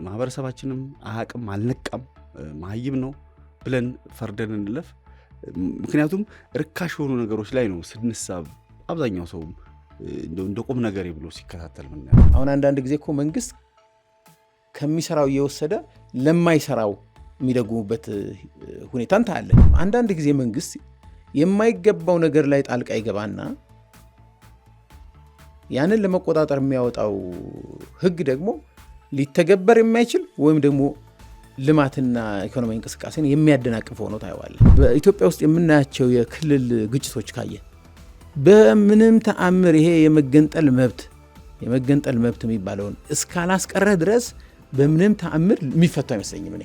ማህበረሰባችንም አያቅም አልነቃም ማህይም ነው ብለን ፈርደን እንለፍ። ምክንያቱም ርካሽ የሆኑ ነገሮች ላይ ነው ስንሳብ አብዛኛው ሰው እንደ ቁም ነገር ብሎ ሲከታተል ምን ያለው። አሁን አንዳንድ ጊዜ እኮ መንግስት ከሚሰራው እየወሰደ ለማይሰራው የሚደጉሙበት ሁኔታን ታያለ። አንዳንድ ጊዜ መንግስት የማይገባው ነገር ላይ ጣልቃ ይገባና ያንን ለመቆጣጠር የሚያወጣው ህግ ደግሞ ሊተገበር የማይችል ወይም ደግሞ ልማትና ኢኮኖሚ እንቅስቃሴን የሚያደናቅፍ ሆኖ ታየዋለ። በኢትዮጵያ ውስጥ የምናያቸው የክልል ግጭቶች ካየ በምንም ተአምር ይሄ የመገንጠል መብት የሚባለውን እስካላስቀረ ድረስ በምንም ተአምር የሚፈቱ አይመስለኝም እኔ።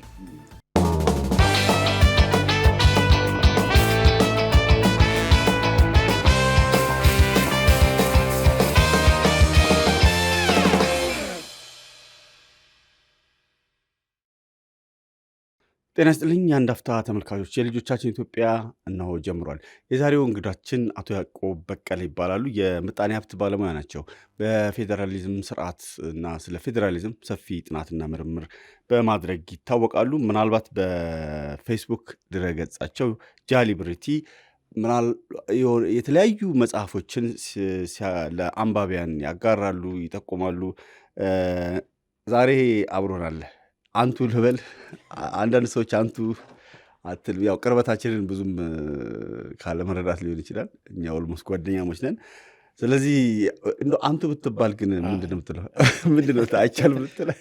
ጤና ይስጥልኝ የአንድ አፍታ ተመልካቾች፣ የልጆቻችን ኢትዮጵያ እነሆ ጀምሯል። የዛሬው እንግዳችን አቶ ያዕቆብ በቀለ ይባላሉ። የምጣኔ ሀብት ባለሙያ ናቸው። በፌዴራሊዝም ስርዓት እና ስለ ፌዴራሊዝም ሰፊ ጥናትና ምርምር በማድረግ ይታወቃሉ። ምናልባት በፌስቡክ ድረገጻቸው ጃሊብሪቲ የተለያዩ መጽሐፎችን ለአንባቢያን ያጋራሉ፣ ይጠቁማሉ። ዛሬ አብሮናል። አንቱ ልበል። አንዳንድ ሰዎች አንቱ አትል፣ ያው ቅርበታችንን ብዙም ካለመረዳት ሊሆን ይችላል። እኛ ኦልሞስት ጓደኛሞች ነን። ስለዚህ እንደው አንቱ ብትባል ግን ምንድነው የምትለው? ምንድነው አይቻልም ብትለው?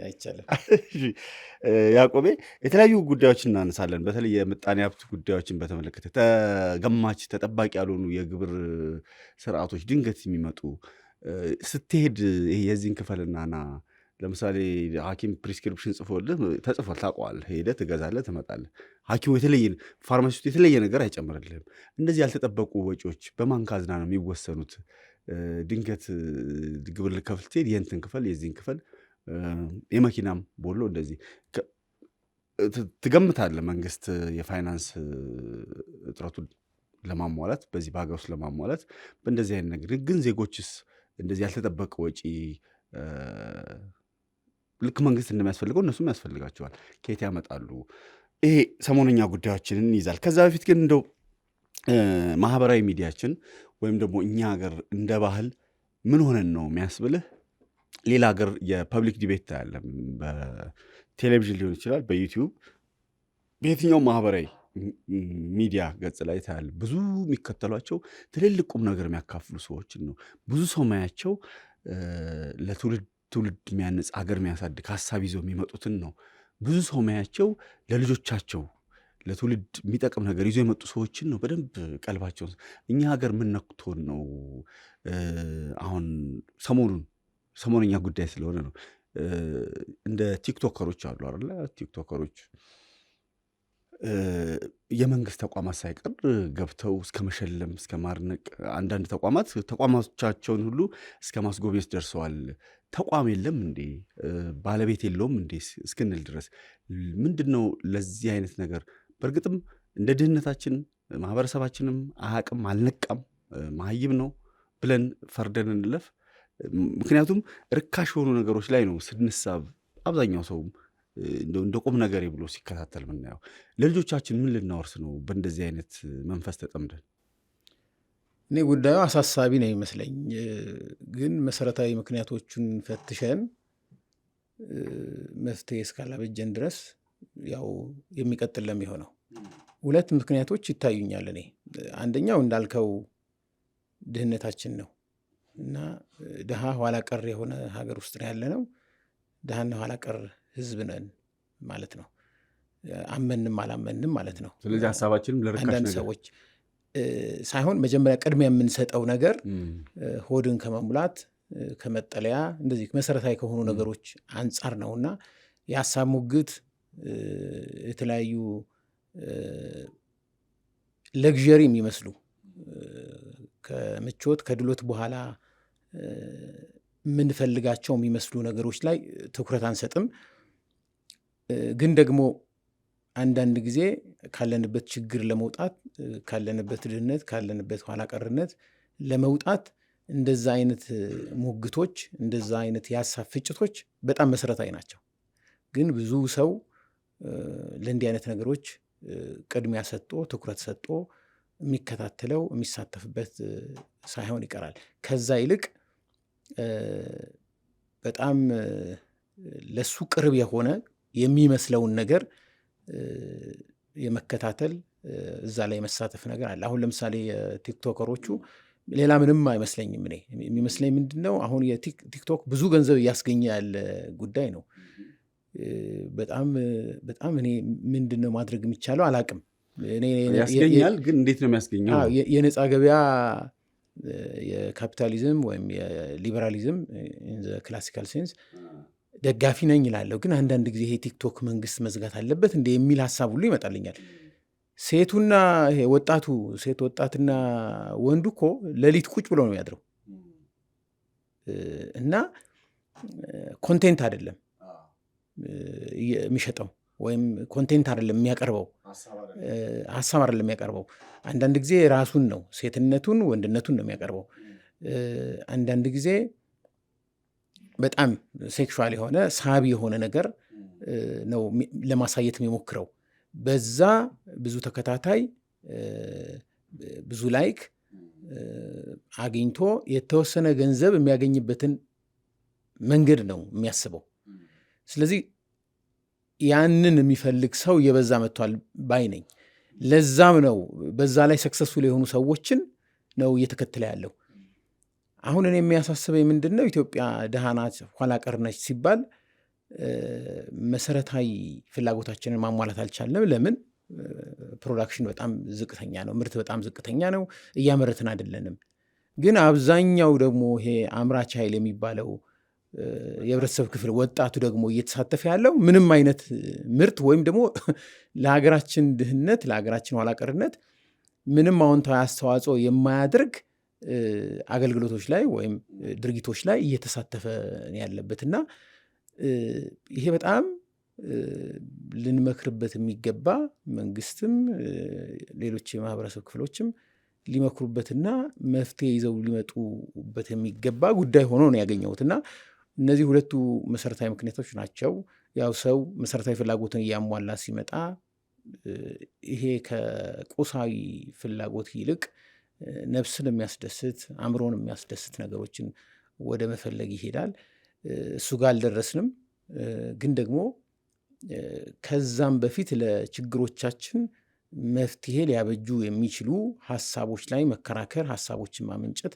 አይቻልም። ያዕቆቤ የተለያዩ ጉዳዮችን እናነሳለን። በተለይ የምጣኔ ሀብት ጉዳዮችን በተመለከተ ተገማች ተጠባቂ ያልሆኑ የግብር ስርዓቶች ድንገት የሚመጡ ስትሄድ ይሄ የዚህን ክፈልና ለምሳሌ ሐኪም ፕሪስክሪፕሽን ተጽፏል፣ ታውቀዋለህ፣ ሄደህ ትገዛለህ፣ ትመጣለህ። ሐኪሙ ፋርማሲስቱ የተለየ ነገር አይጨምርልህም። እንደዚህ ያልተጠበቁ ወጪዎች በማን ካዝና ነው የሚወሰኑት? ድንገት ግብር ልከፍል ስትሄድ የእንትን ክፈል፣ የዚህን ክፈል፣ የመኪናም ቦሎ እንደዚህ ትገምታለህ። መንግስት የፋይናንስ እጥረቱን ለማሟላት በዚህ በሀገር ውስጥ ለማሟላት በእንደዚህ አይነት ነገር ግን ዜጎችስ እንደዚህ ያልተጠበቀ ወጪ ልክ መንግስት እንደሚያስፈልገው እነሱም ያስፈልጋቸዋል። ከየት ያመጣሉ? ይሄ ሰሞነኛ ጉዳዮችንን ይይዛል። ከዛ በፊት ግን እንደው ማህበራዊ ሚዲያችን ወይም ደግሞ እኛ ሀገር እንደ ባህል ምን ሆነን ነው የሚያስብልህ? ሌላ ሀገር የፐብሊክ ዲቤት ታያለ፣ በቴሌቪዥን ሊሆን ይችላል፣ በዩቲዩብ በየትኛው ማህበራዊ ሚዲያ ገጽ ላይ ታያለ። ብዙ የሚከተሏቸው ትልልቅ ቁም ነገር የሚያካፍሉ ሰዎችን ነው። ብዙ ሰው ማያቸው ለትውልድ የሚያነጽ ሀገር የሚያሳድግ ሀሳብ ይዘው የሚመጡትን ነው። ብዙ ሰው ማያቸው ለልጆቻቸው ለትውልድ የሚጠቅም ነገር ይዞ የመጡ ሰዎችን ነው በደንብ ቀልባቸውን። እኛ ሀገር ምን ነክቶን ነው? አሁን ሰሞነኛ ጉዳይ ስለሆነ ነው። እንደ ቲክቶከሮች አሉ አይደለ? ቲክቶከሮች የመንግስት ተቋማት ሳይቀር ገብተው እስከ መሸለም እስከ ማድነቅ፣ አንዳንድ ተቋማቻቸውን ሁሉ እስከ ማስጎብኘት ደርሰዋል። ተቋም የለም እንዴ? ባለቤት የለውም እንዴ እስክንል ድረስ ምንድነው ለዚህ አይነት ነገር? በእርግጥም እንደ ድህነታችን ማህበረሰባችንም አያቅም አልነቃም ማህይም ነው ብለን ፈርደን እንለፍ። ምክንያቱም ርካሽ የሆኑ ነገሮች ላይ ነው ስንሳብ አብዛኛው ሰው እንደ ቁም ነገር ብሎ ሲከታተል ምናየው። ለልጆቻችን ምን ልናወርስ ነው በእንደዚህ አይነት መንፈስ ተጠምደን? እኔ ጉዳዩ አሳሳቢ ነው ይመስለኝ። ግን መሰረታዊ ምክንያቶቹን ፈትሸን መፍትሄ እስካላበጀን ድረስ ያው የሚቀጥል ለሚሆነው ሁለት ምክንያቶች ይታዩኛል እኔ። አንደኛው እንዳልከው ድህነታችን ነው እና ድሃ ኋላ ቀር የሆነ ሀገር ውስጥ ነው ያለነው። ድሃና ኋላ ቀር ህዝብ ነን ማለት ነው። አመንም አላመንም ማለት ነው። ስለዚህ ሀሳባችንም ለርካሽ አንዳንድ ነገር ሰዎች ሳይሆን መጀመሪያ ቅድሚያ የምንሰጠው ነገር ሆድን ከመሙላት ከመጠለያ እንደዚህ መሰረታዊ ከሆኑ ነገሮች አንጻር ነውና የሀሳብ ሙግት የተለያዩ ለግዠሪ የሚመስሉ ከምቾት ከድሎት በኋላ የምንፈልጋቸው የሚመስሉ ነገሮች ላይ ትኩረት አንሰጥም። ግን ደግሞ አንዳንድ ጊዜ ካለንበት ችግር ለመውጣት ካለንበት ድህነት ካለንበት ኋላ ቀርነት ለመውጣት እንደዛ አይነት ሙግቶች እንደዛ አይነት የሀሳብ ፍጭቶች በጣም መሰረታዊ ናቸው። ግን ብዙ ሰው ለእንዲህ አይነት ነገሮች ቅድሚያ ሰጥቶ ትኩረት ሰጥቶ የሚከታተለው የሚሳተፍበት ሳይሆን ይቀራል። ከዛ ይልቅ በጣም ለሱ ቅርብ የሆነ የሚመስለውን ነገር የመከታተል እዛ ላይ የመሳተፍ ነገር አለ። አሁን ለምሳሌ የቲክቶከሮቹ ሌላ ምንም አይመስለኝም። እኔ የሚመስለኝ ምንድን ነው አሁን የቲክቶክ ብዙ ገንዘብ እያስገኘ ያለ ጉዳይ ነው። በጣም እኔ ምንድን ነው ማድረግ የሚቻለው አላቅም። ያስገኛል፣ ግን እንዴት ነው የሚያስገኘው? የነፃ ገበያ የካፒታሊዝም ወይም የሊበራሊዝም ክላሲካል ሴንስ ደጋፊ ነኝ ይላለሁ። ግን አንዳንድ ጊዜ ይሄ ቲክቶክ መንግስት መዝጋት አለበት እንደ የሚል ሀሳብ ሁሉ ይመጣልኛል። ሴቱና ይሄ ሴት ወጣትና ወንዱ እኮ ሌሊት ቁጭ ብሎ ነው የሚያድረው እና ኮንቴንት አይደለም የሚሸጠው ወይም ኮንቴንት አይደለም የሚያቀርበው፣ ሀሳብ አይደለም የሚያቀርበው። አንዳንድ ጊዜ ራሱን ነው ሴትነቱን ወንድነቱን ነው የሚያቀርበው። አንዳንድ ጊዜ በጣም ሴክሹዋል የሆነ ሳቢ የሆነ ነገር ነው ለማሳየት የሚሞክረው። በዛ ብዙ ተከታታይ ብዙ ላይክ አግኝቶ የተወሰነ ገንዘብ የሚያገኝበትን መንገድ ነው የሚያስበው። ስለዚህ ያንን የሚፈልግ ሰው እየበዛ መጥቷል ባይ ነኝ። ለዛም ነው በዛ ላይ ሰክሰስፉል የሆኑ ሰዎችን ነው እየተከተለ ያለው። አሁን እኔ የሚያሳስበኝ ምንድን ነው ኢትዮጵያ ደሃ ናት ኋላ ቀር ነች ሲባል መሰረታዊ ፍላጎታችንን ማሟላት አልቻለም። ለምን? ፕሮዳክሽን በጣም ዝቅተኛ ነው፣ ምርት በጣም ዝቅተኛ ነው፣ እያመረትን አይደለንም። ግን አብዛኛው ደግሞ ይሄ አምራች ኃይል የሚባለው የህብረተሰብ ክፍል ወጣቱ ደግሞ እየተሳተፈ ያለው ምንም አይነት ምርት ወይም ደግሞ ለሀገራችን ድህነት ለሀገራችን ኋላ ቀርነት ምንም አዎንታዊ አስተዋጽኦ የማያደርግ አገልግሎቶች ላይ ወይም ድርጊቶች ላይ እየተሳተፈ ያለበት እና ይሄ በጣም ልንመክርበት የሚገባ መንግስትም ሌሎች የማህበረሰብ ክፍሎችም ሊመክሩበትና መፍትሄ ይዘው ሊመጡበት የሚገባ ጉዳይ ሆኖ ነው ያገኘሁት እና እነዚህ ሁለቱ መሰረታዊ ምክንያቶች ናቸው። ያው ሰው መሰረታዊ ፍላጎትን እያሟላ ሲመጣ ይሄ ከቁሳዊ ፍላጎት ይልቅ ነፍስን የሚያስደስት አእምሮን የሚያስደስት ነገሮችን ወደ መፈለግ ይሄዳል። እሱ ጋር አልደረስንም፣ ግን ደግሞ ከዛም በፊት ለችግሮቻችን መፍትሄ ሊያበጁ የሚችሉ ሀሳቦች ላይ መከራከር፣ ሀሳቦችን ማመንጨት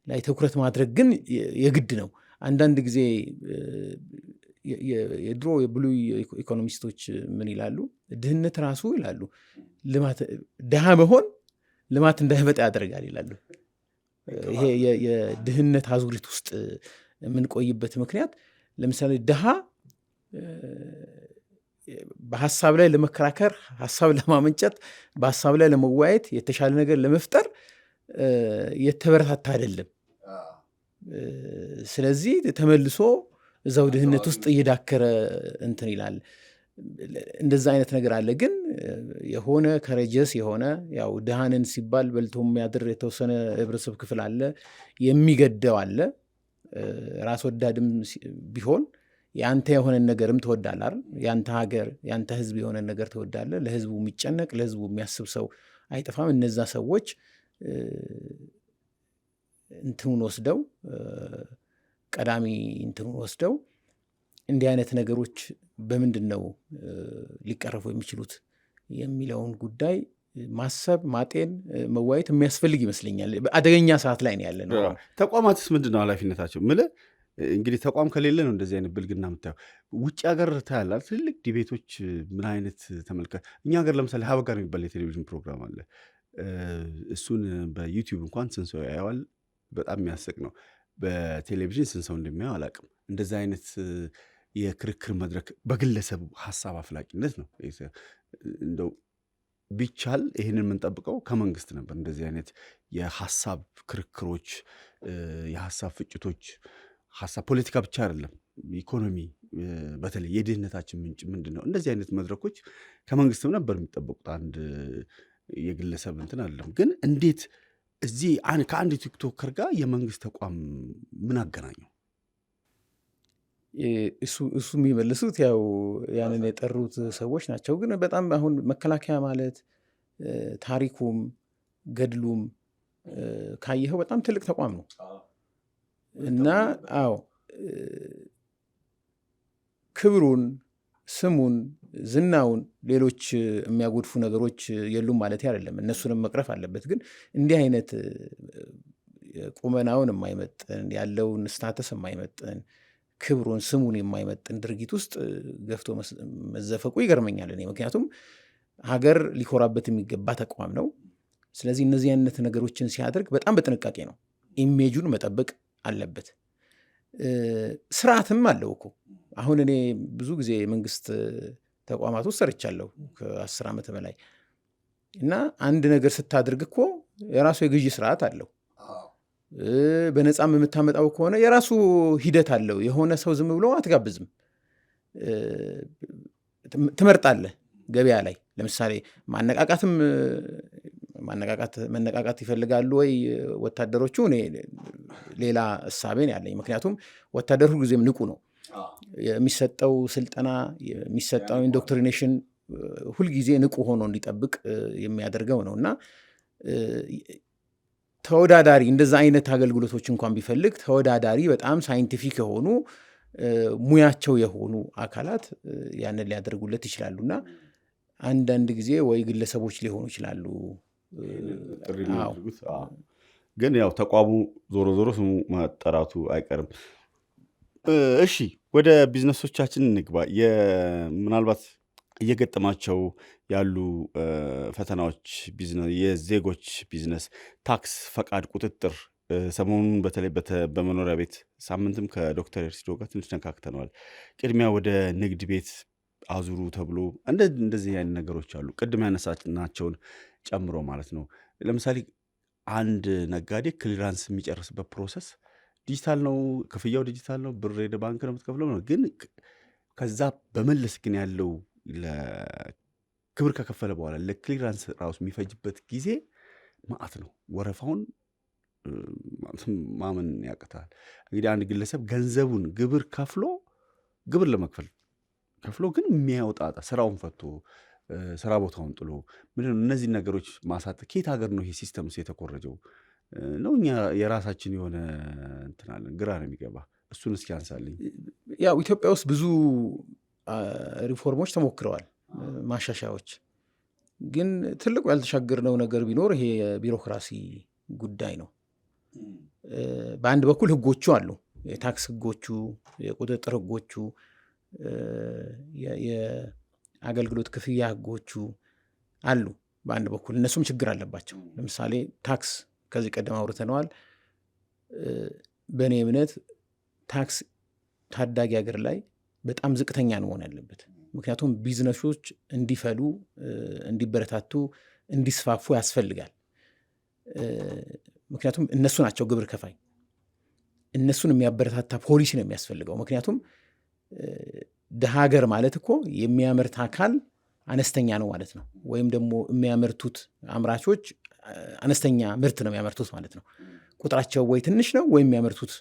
ላይ ትኩረት ማድረግ ግን የግድ ነው። አንዳንድ ጊዜ የድሮ የብሉይ ኢኮኖሚስቶች ምን ይላሉ? ድህነት ራሱ ይላሉ ድሃ መሆን ልማት እንዳይመጣ ያደርጋል ይላሉ። ይሄ የድህነት አዙሪት ውስጥ የምንቆይበት ምክንያት ለምሳሌ ድሃ በሀሳብ ላይ ለመከራከር፣ ሀሳብ ለማመንጨት፣ በሀሳብ ላይ ለመወያየት፣ የተሻለ ነገር ለመፍጠር የተበረታታ አይደለም። ስለዚህ ተመልሶ እዛው ድህነት ውስጥ እየዳከረ እንትን ይላል። እንደዛ አይነት ነገር አለ። ግን የሆነ ከረጀስ የሆነ ያው ድሃንን ሲባል በልቶ የሚያድር የተወሰነ ህብረተሰብ ክፍል አለ፣ የሚገደው አለ። ራስ ወዳድም ቢሆን ያንተ የሆነን ነገርም ትወዳለህ አይደል? ያንተ ሀገር ያንተ ህዝብ የሆነን ነገር ትወዳለህ። ለህዝቡ የሚጨነቅ ለህዝቡ የሚያስብ ሰው አይጠፋም። እነዛ ሰዎች እንትኑን ወስደው ቀዳሚ እንትኑን ወስደው እንዲህ አይነት ነገሮች በምንድን ነው ሊቀረፉ የሚችሉት የሚለውን ጉዳይ ማሰብ፣ ማጤን፣ መዋየት የሚያስፈልግ ይመስለኛል። አደገኛ ሰዓት ላይ ነው ያለነው። ተቋማትስ ምንድን ነው ኃላፊነታቸው? ምልህ እንግዲህ ተቋም ከሌለ ነው እንደዚህ አይነት ብልግና የምታየው። ውጭ ሀገር ታያለህ ትልልቅ ዲቤቶች ምን አይነት ተመልከ እኛ ሀገር ለምሳሌ ሀበጋር የሚባል የቴሌቪዥን ፕሮግራም አለ። እሱን በዩቲዩብ እንኳን ስንት ሰው ያየዋል? በጣም የሚያስቅ ነው። በቴሌቪዥን ስንት ሰው እንደሚያየው አላውቅም። እንደዚህ አይነት የክርክር መድረክ በግለሰብ ሀሳብ አፍላቂነት ነው። እንደው ቢቻል ይህንን የምንጠብቀው ከመንግስት ነበር። እንደዚህ አይነት የሀሳብ ክርክሮች፣ የሀሳብ ፍጭቶች፣ ሀሳብ ፖለቲካ ብቻ አይደለም፣ ኢኮኖሚ፣ በተለይ የድህነታችን ምንጭ ምንድን ነው? እንደዚህ አይነት መድረኮች ከመንግስትም ነበር የሚጠበቁት። አንድ የግለሰብ እንትን አይደለም። ግን እንዴት እዚህ ከአንድ ቲክቶከር ጋር የመንግስት ተቋም ምን አገናኘው? እሱ የሚመልሱት ያው ያንን የጠሩት ሰዎች ናቸው። ግን በጣም አሁን መከላከያ ማለት ታሪኩም ገድሉም ካየኸው በጣም ትልቅ ተቋም ነው እና አዎ ክብሩን፣ ስሙን፣ ዝናውን ሌሎች የሚያጎድፉ ነገሮች የሉም ማለት አይደለም። እነሱንም መቅረፍ አለበት። ግን እንዲህ አይነት ቁመናውን የማይመጥን ያለውን ስታተስ የማይመጥን ክብሩን፣ ስሙን የማይመጥን ድርጊት ውስጥ ገፍቶ መዘፈቁ ይገርመኛል እኔ። ምክንያቱም ሀገር ሊኮራበት የሚገባ ተቋም ነው። ስለዚህ እነዚህ አይነት ነገሮችን ሲያደርግ በጣም በጥንቃቄ ነው። ኢሜጁን መጠበቅ አለበት። ስርዓትም አለው እኮ። አሁን እኔ ብዙ ጊዜ የመንግስት ተቋማት ውስጥ ሰርቻለሁ ከ10 ዓመት በላይ እና አንድ ነገር ስታደርግ እኮ የራሱ የግዢ ስርዓት አለው። በነፃም የምታመጣው ከሆነ የራሱ ሂደት አለው። የሆነ ሰው ዝም ብሎ አትጋብዝም፣ ትመርጣለህ። ገበያ ላይ ለምሳሌ መነቃቃት ይፈልጋሉ ወይ ወታደሮቹ? እኔ ሌላ እሳቤን ያለኝ። ምክንያቱም ወታደር ሁልጊዜም ንቁ ነው። የሚሰጠው ስልጠና የሚሰጠው ኢንዶክትሪኔሽን ሁልጊዜ ንቁ ሆኖ እንዲጠብቅ የሚያደርገው ነው እና ተወዳዳሪ እንደዛ አይነት አገልግሎቶች እንኳን ቢፈልግ ተወዳዳሪ በጣም ሳይንቲፊክ የሆኑ ሙያቸው የሆኑ አካላት ያንን ሊያደርጉለት ይችላሉና አንዳንድ ጊዜ ወይ ግለሰቦች ሊሆኑ ይችላሉ። ግን ያው ተቋሙ ዞሮ ዞሮ ስሙ መጠራቱ አይቀርም። እሺ ወደ ቢዝነሶቻችን እንግባ። ምናልባት እየገጠማቸው ያሉ ፈተናዎች የዜጎች ቢዝነስ ታክስ ፈቃድ ቁጥጥር ሰሞኑን በተለይ በመኖሪያ ቤት ሳምንትም ከዶክተር ኤርሲዶ ጋር ትንሽ ነካክተነዋል። ቅድሚያ ወደ ንግድ ቤት አዙሩ ተብሎ እንደዚህ አይነት ነገሮች አሉ። ቅድም ያነሳናቸውን ጨምሮ ማለት ነው። ለምሳሌ አንድ ነጋዴ ክሊራንስ የሚጨርስበት ፕሮሰስ ዲጂታል ነው፣ ክፍያው ዲጂታል ነው፣ ብር ሄደ ባንክ ነው የምትከፍለው ነው። ግን ከዛ በመለስ ግን ያለው ግብር ከከፈለ በኋላ ለክሊራንስ ራሱ የሚፈጅበት ጊዜ ማዕት ነው። ወረፋውን ማመን ያቅታል። እንግዲህ አንድ ግለሰብ ገንዘቡን ግብር ለመክፈል ከፍሎ ግን የሚያወጣ ስራውን ፈቶ ስራ ቦታውን ጥሎ ምንድነው እነዚህ ነገሮች ማሳጠር? ከየት ሀገር ነው ይሄ ሲስተምስ የተኮረጀው ነው? እኛ የራሳችን የሆነ እንትናለን፣ ግራ ነው የሚገባ። እሱን እስኪ አንሳልኝ። ያው ኢትዮጵያ ውስጥ ብዙ ሪፎርሞች ተሞክረዋል፣ ማሻሻያዎች። ግን ትልቁ ያልተሻገርነው ነገር ቢኖር ይሄ የቢሮክራሲ ጉዳይ ነው። በአንድ በኩል ህጎቹ አሉ፣ የታክስ ህጎቹ፣ የቁጥጥር ህጎቹ፣ የአገልግሎት ክፍያ ህጎቹ አሉ በአንድ በኩል። እነሱም ችግር አለባቸው። ለምሳሌ ታክስ ከዚህ ቀደም አውርተነዋል። በእኔ እምነት ታክስ ታዳጊ ሀገር ላይ በጣም ዝቅተኛ ነው መሆን ያለበት። ምክንያቱም ቢዝነሶች እንዲፈሉ፣ እንዲበረታቱ፣ እንዲስፋፉ ያስፈልጋል። ምክንያቱም እነሱ ናቸው ግብር ከፋይ። እነሱን የሚያበረታታ ፖሊሲ ነው የሚያስፈልገው። ምክንያቱም ደሃ ሀገር ማለት እኮ የሚያመርት አካል አነስተኛ ነው ማለት ነው። ወይም ደግሞ የሚያመርቱት አምራቾች አነስተኛ ምርት ነው የሚያመርቱት ማለት ነው። ቁጥራቸው ወይ ትንሽ ነው ወይም የሚያመርቱት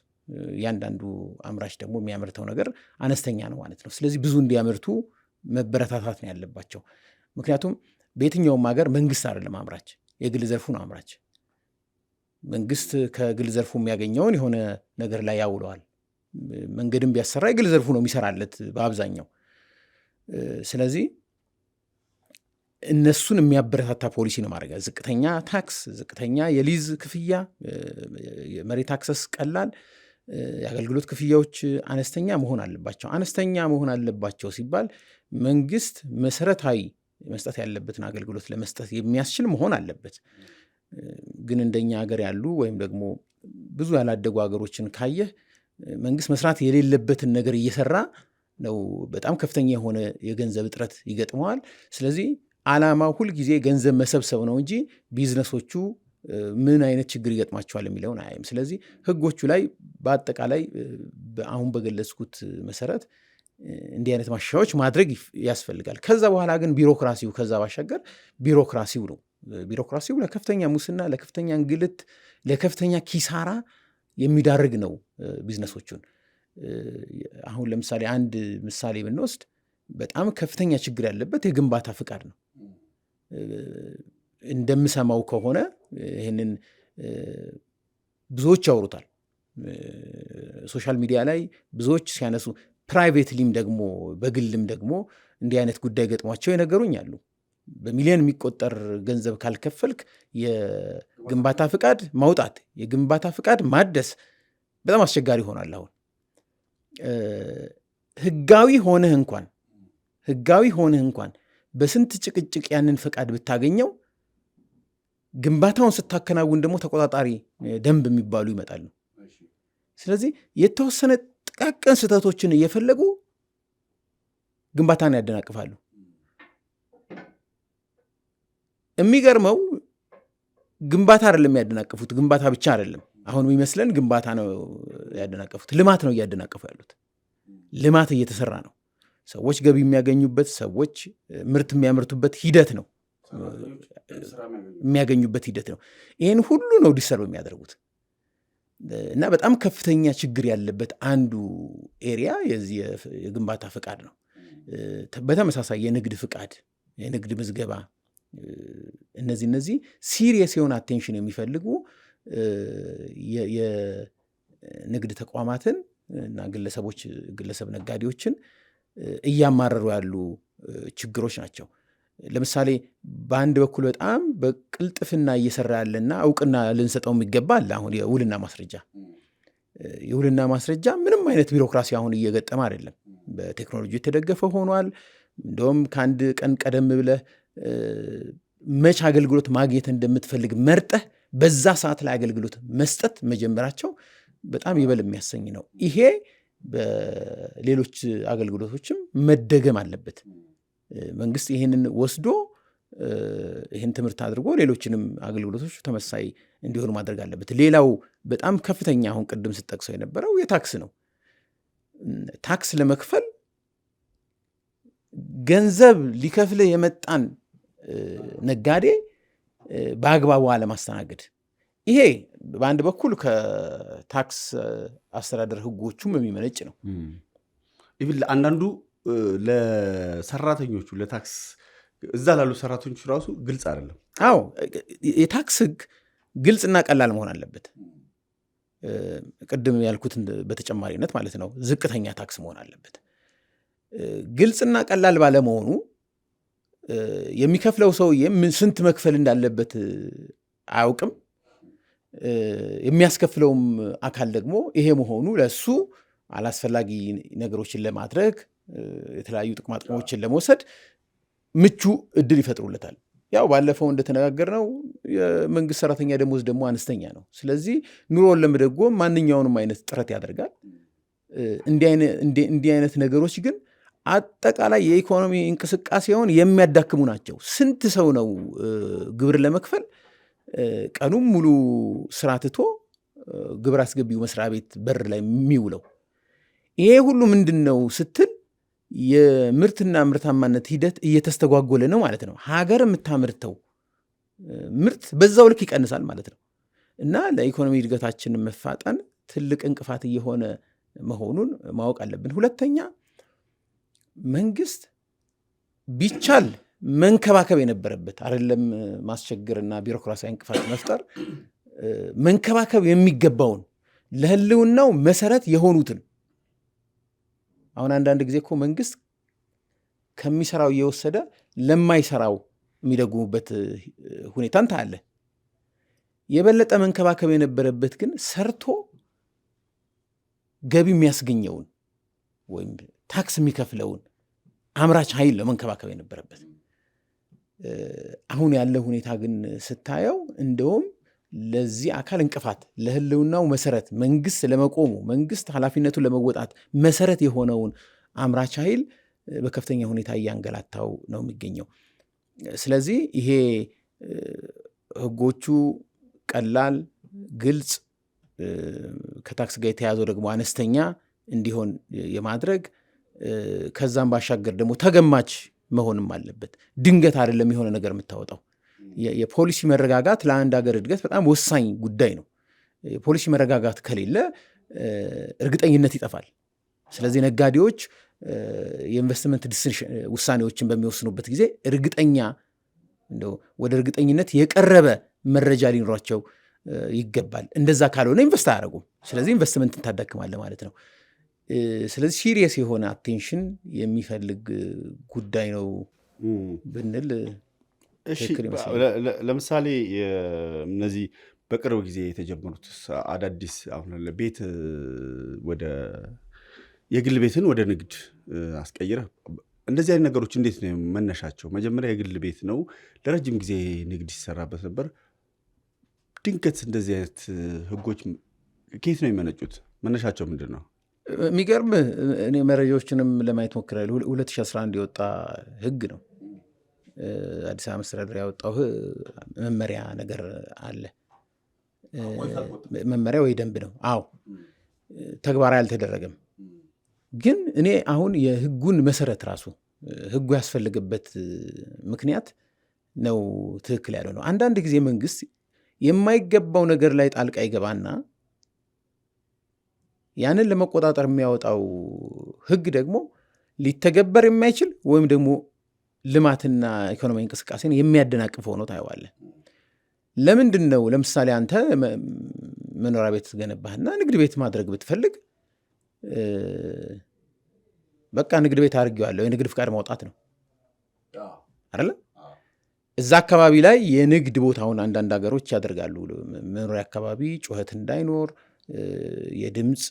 ያንዳንዱ አምራች ደግሞ የሚያመርተው ነገር አነስተኛ ነው ማለት ነው። ስለዚህ ብዙ እንዲያመርቱ መበረታታት ነው ያለባቸው። ምክንያቱም በየትኛውም ሀገር መንግስት አይደለም አምራች፣ የግል ዘርፉ ነው አምራች። መንግስት ከግል ዘርፉ የሚያገኘውን የሆነ ነገር ላይ ያውለዋል። መንገድም ቢያሰራ የግል ዘርፉ ነው የሚሰራለት በአብዛኛው። ስለዚህ እነሱን የሚያበረታታ ፖሊሲ ነው ማድረግ። ዝቅተኛ ታክስ፣ ዝቅተኛ የሊዝ ክፍያ፣ የመሬት አክሰስ ቀላል፣ የአገልግሎት ክፍያዎች አነስተኛ መሆን አለባቸው። አነስተኛ መሆን አለባቸው ሲባል መንግስት መሰረታዊ መስጠት ያለበትን አገልግሎት ለመስጠት የሚያስችል መሆን አለበት። ግን እንደኛ ሀገር ያሉ ወይም ደግሞ ብዙ ያላደጉ ሀገሮችን ካየህ መንግስት መስራት የሌለበትን ነገር እየሰራ ነው። በጣም ከፍተኛ የሆነ የገንዘብ እጥረት ይገጥመዋል። ስለዚህ ዓላማው ሁልጊዜ ገንዘብ መሰብሰብ ነው እንጂ ቢዝነሶቹ ምን አይነት ችግር ይገጥማቸዋል የሚለውን አያይም። ስለዚህ ህጎቹ ላይ በአጠቃላይ አሁን በገለጽኩት መሰረት እንዲህ አይነት ማሻሻያዎች ማድረግ ያስፈልጋል። ከዛ በኋላ ግን ቢሮክራሲው ከዛ ባሻገር ቢሮክራሲው ነው። ቢሮክራሲው ለከፍተኛ ሙስና፣ ለከፍተኛ እንግልት፣ ለከፍተኛ ኪሳራ የሚዳርግ ነው ቢዝነሶቹን። አሁን ለምሳሌ አንድ ምሳሌ ብንወስድ በጣም ከፍተኛ ችግር ያለበት የግንባታ ፍቃድ ነው። እንደምሰማው ከሆነ ይህንን ብዙዎች ያወሩታል ሶሻል ሚዲያ ላይ ብዙዎች ሲያነሱ፣ ፕራይቬትሊም ደግሞ በግልም ደግሞ እንዲህ አይነት ጉዳይ ገጥሟቸው የነገሩኝ አሉ። በሚሊዮን የሚቆጠር ገንዘብ ካልከፈልክ የግንባታ ፍቃድ ማውጣት፣ የግንባታ ፍቃድ ማደስ በጣም አስቸጋሪ ይሆናል። አሁን ህጋዊ ሆነህ እንኳን በስንት ጭቅጭቅ ያንን ፍቃድ ብታገኘው ግንባታውን ስታከናውን ደግሞ ተቆጣጣሪ ደንብ የሚባሉ ይመጣሉ። ስለዚህ የተወሰነ ጥቃቅን ስህተቶችን እየፈለጉ ግንባታን ያደናቅፋሉ። የሚገርመው ግንባታ አይደለም ያደናቅፉት፣ ግንባታ ብቻ አይደለም። አሁን የሚመስለን ግንባታ ነው ያደናቀፉት፣ ልማት ነው እያደናቀፉ ያሉት። ልማት እየተሰራ ነው። ሰዎች ገቢ የሚያገኙበት፣ ሰዎች ምርት የሚያመርቱበት ሂደት ነው የሚያገኙበት ሂደት ነው። ይህን ሁሉ ነው ዲሰርቭ የሚያደርጉት። እና በጣም ከፍተኛ ችግር ያለበት አንዱ ኤሪያ የዚህ የግንባታ ፍቃድ ነው። በተመሳሳይ የንግድ ፍቃድ፣ የንግድ ምዝገባ፣ እነዚህ ሲሪየስ የሆነ አቴንሽን የሚፈልጉ የንግድ ተቋማትን እና ግለሰብ ነጋዴዎችን እያማረሩ ያሉ ችግሮች ናቸው። ለምሳሌ በአንድ በኩል በጣም በቅልጥፍና እየሰራ ያለና እውቅና ልንሰጠው የሚገባ አለ። አሁን የውልና ማስረጃ ምንም አይነት ቢሮክራሲ አሁን እየገጠመ አይደለም። በቴክኖሎጂ የተደገፈ ሆኗል። እንደውም ከአንድ ቀን ቀደም ብለህ መች አገልግሎት ማግኘት እንደምትፈልግ መርጠህ በዛ ሰዓት ላይ አገልግሎት መስጠት መጀመራቸው በጣም ይበል የሚያሰኝ ነው። ይሄ በሌሎች አገልግሎቶችም መደገም አለበት። መንግስት ይህንን ወስዶ ይህን ትምህርት አድርጎ ሌሎችንም አገልግሎቶች ተመሳሳይ እንዲሆኑ ማድረግ አለበት። ሌላው በጣም ከፍተኛ አሁን ቅድም ስጠቅሰው የነበረው የታክስ ነው። ታክስ ለመክፈል ገንዘብ ሊከፍልህ የመጣን ነጋዴ በአግባቡ አለማስተናገድ፣ ይሄ በአንድ በኩል ከታክስ አስተዳደር ህጎቹም የሚመነጭ ነው። ኢቭን አንዳንዱ ለሰራተኞቹ ለታክስ እዛ ላሉ ሰራተኞቹ ራሱ ግልጽ አይደለም። አዎ የታክስ ህግ ግልጽና ቀላል መሆን አለበት። ቅድም ያልኩትን በተጨማሪነት ማለት ነው ዝቅተኛ ታክስ መሆን አለበት። ግልጽና ቀላል ባለመሆኑ የሚከፍለው ሰውዬ ስንት መክፈል እንዳለበት አያውቅም። የሚያስከፍለውም አካል ደግሞ ይሄ መሆኑ ለሱ አላስፈላጊ ነገሮችን ለማድረግ የተለያዩ ጥቅማጥቅሞችን ለመውሰድ ምቹ እድል ይፈጥሩለታል። ያው ባለፈው እንደተነጋገርነው የመንግስት ሰራተኛ ደሞዝ ደግሞ አነስተኛ ነው። ስለዚህ ኑሮን ለመደጎም ማንኛውንም አይነት ጥረት ያደርጋል። እንዲህ አይነት ነገሮች ግን አጠቃላይ የኢኮኖሚ እንቅስቃሴውን የሚያዳክሙ ናቸው። ስንት ሰው ነው ግብር ለመክፈል ቀኑም ሙሉ ስራ ትቶ ግብር አስገቢው መስሪያ ቤት በር ላይ የሚውለው? ይሄ ሁሉ ምንድን ነው ስትል የምርትና ምርታማነት ሂደት እየተስተጓጎለ ነው ማለት ነው። ሀገር የምታመርተው ምርት በዛው ልክ ይቀንሳል ማለት ነው። እና ለኢኮኖሚ እድገታችን መፋጠን ትልቅ እንቅፋት እየሆነ መሆኑን ማወቅ አለብን። ሁለተኛ መንግስት ቢቻል መንከባከብ የነበረበት አይደለም ማስቸገርና ቢሮክራሲያዊ እንቅፋት መፍጠር፣ መንከባከብ የሚገባውን ለህልውናው መሰረት የሆኑትን። አሁን አንዳንድ ጊዜ እኮ መንግስት ከሚሰራው እየወሰደ ለማይሰራው የሚደጉሙበት ሁኔታን ታያለ። የበለጠ መንከባከብ የነበረበት ግን ሰርቶ ገቢ የሚያስገኘውን ወይም ታክስ የሚከፍለውን አምራች ኃይል ለመንከባከብ የነበረበት። አሁን ያለ ሁኔታ ግን ስታየው እንደውም ለዚህ አካል እንቅፋት፣ ለህልውናው መሰረት መንግስት ለመቆሙ መንግስት ኃላፊነቱን ለመወጣት መሰረት የሆነውን አምራች ኃይል በከፍተኛ ሁኔታ እያንገላታው ነው የሚገኘው። ስለዚህ ይሄ ህጎቹ ቀላል፣ ግልጽ፣ ከታክስ ጋር የተያዘው ደግሞ አነስተኛ እንዲሆን የማድረግ ከዛም ባሻገር ደግሞ ተገማች መሆንም አለበት። ድንገት አይደለም የሆነ ነገር የምታወጣው። የፖሊሲ መረጋጋት ለአንድ ሀገር እድገት በጣም ወሳኝ ጉዳይ ነው። የፖሊሲ መረጋጋት ከሌለ እርግጠኝነት ይጠፋል። ስለዚህ ነጋዴዎች የኢንቨስትመንት ውሳኔዎችን በሚወስኑበት ጊዜ እርግጠኛ እንደው ወደ እርግጠኝነት የቀረበ መረጃ ሊኖራቸው ይገባል። እንደዛ ካልሆነ ኢንቨስት አያደርጉም። ስለዚህ ኢንቨስትመንትን ታዳክማለህ ማለት ነው። ስለዚህ ሲሪየስ የሆነ አቴንሽን የሚፈልግ ጉዳይ ነው ብንል ትክክል ይመስለኛል። ለምሳሌ እነዚህ በቅርብ ጊዜ የተጀመሩት አዳዲስ አሁን ቤት ወደ የግል ቤትን ወደ ንግድ አስቀይረህ እንደዚህ አይነት ነገሮች እንዴት ነው መነሻቸው? መጀመሪያ የግል ቤት ነው፣ ለረጅም ጊዜ ንግድ ሲሰራበት ነበር። ድንገት እንደዚህ አይነት ህጎች ከየት ነው የሚመነጩት? መነሻቸው ምንድን ነው? የሚገርም እኔ መረጃዎችንም ለማየት ሞክራለሁ። 2011 የወጣ ህግ ነው። አዲስ አበባ መስተዳድር ያወጣው መመሪያ ነገር አለ። መመሪያ ወይ ደንብ ነው። አዎ ተግባራዊ አልተደረገም። ግን እኔ አሁን የህጉን መሰረት ራሱ ህጉ ያስፈልግበት ምክንያት ነው ትክክል ያለው ነው። አንዳንድ ጊዜ መንግስት የማይገባው ነገር ላይ ጣልቃ ይገባና ያንን ለመቆጣጠር የሚያወጣው ህግ ደግሞ ሊተገበር የማይችል ወይም ደግሞ ልማትና ኢኮኖሚ እንቅስቃሴን የሚያደናቅፍ ሆኖ ታየዋለህ። ለምንድን ነው? ለምሳሌ አንተ መኖሪያ ቤት ገነባህና ንግድ ቤት ማድረግ ብትፈልግ በቃ ንግድ ቤት አድርጌዋለሁ የንግድ ፍቃድ ማውጣት ነው አይደለ? እዛ አካባቢ ላይ የንግድ ቦታውን አንዳንድ ሀገሮች ያደርጋሉ። መኖሪያ አካባቢ ጩኸት እንዳይኖር፣ የድምፅ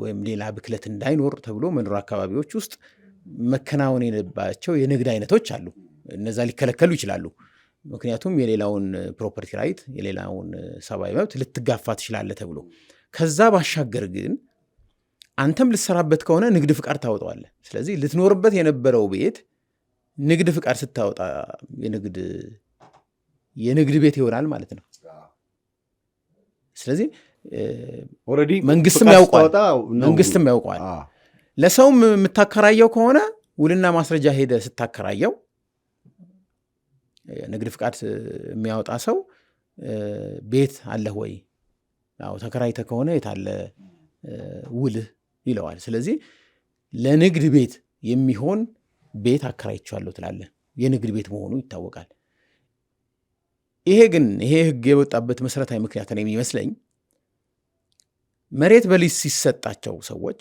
ወይም ሌላ ብክለት እንዳይኖር ተብሎ መኖሪያ አካባቢዎች ውስጥ መከናወን የሌለባቸው የንግድ አይነቶች አሉ። እነዛ ሊከለከሉ ይችላሉ። ምክንያቱም የሌላውን ፕሮፐርቲ ራይት የሌላውን ሰብአዊ መብት ልትጋፋ ትችላለህ ተብሎ። ከዛ ባሻገር ግን አንተም ልትሰራበት ከሆነ ንግድ ፍቃድ ታወጣዋለህ። ስለዚህ ልትኖርበት የነበረው ቤት ንግድ ፍቃድ ስታወጣ የንግድ ቤት ይሆናል ማለት ነው። ስለዚህ መንግስትም ያውቀዋል። ለሰውም የምታከራየው ከሆነ ውልና ማስረጃ ሄደ ስታከራየው ንግድ ፍቃድ የሚያወጣ ሰው ቤት አለህ ወይ? አዎ ተከራይተህ ከሆነ የታለ ውልህ ይለዋል። ስለዚህ ለንግድ ቤት የሚሆን ቤት አከራይቻለሁ ትላለህ። የንግድ ቤት መሆኑ ይታወቃል። ይሄ ህግ የወጣበት መሰረታዊ ምክንያት ነው የሚመስለኝ መሬት በሊዝ ሲሰጣቸው ሰዎች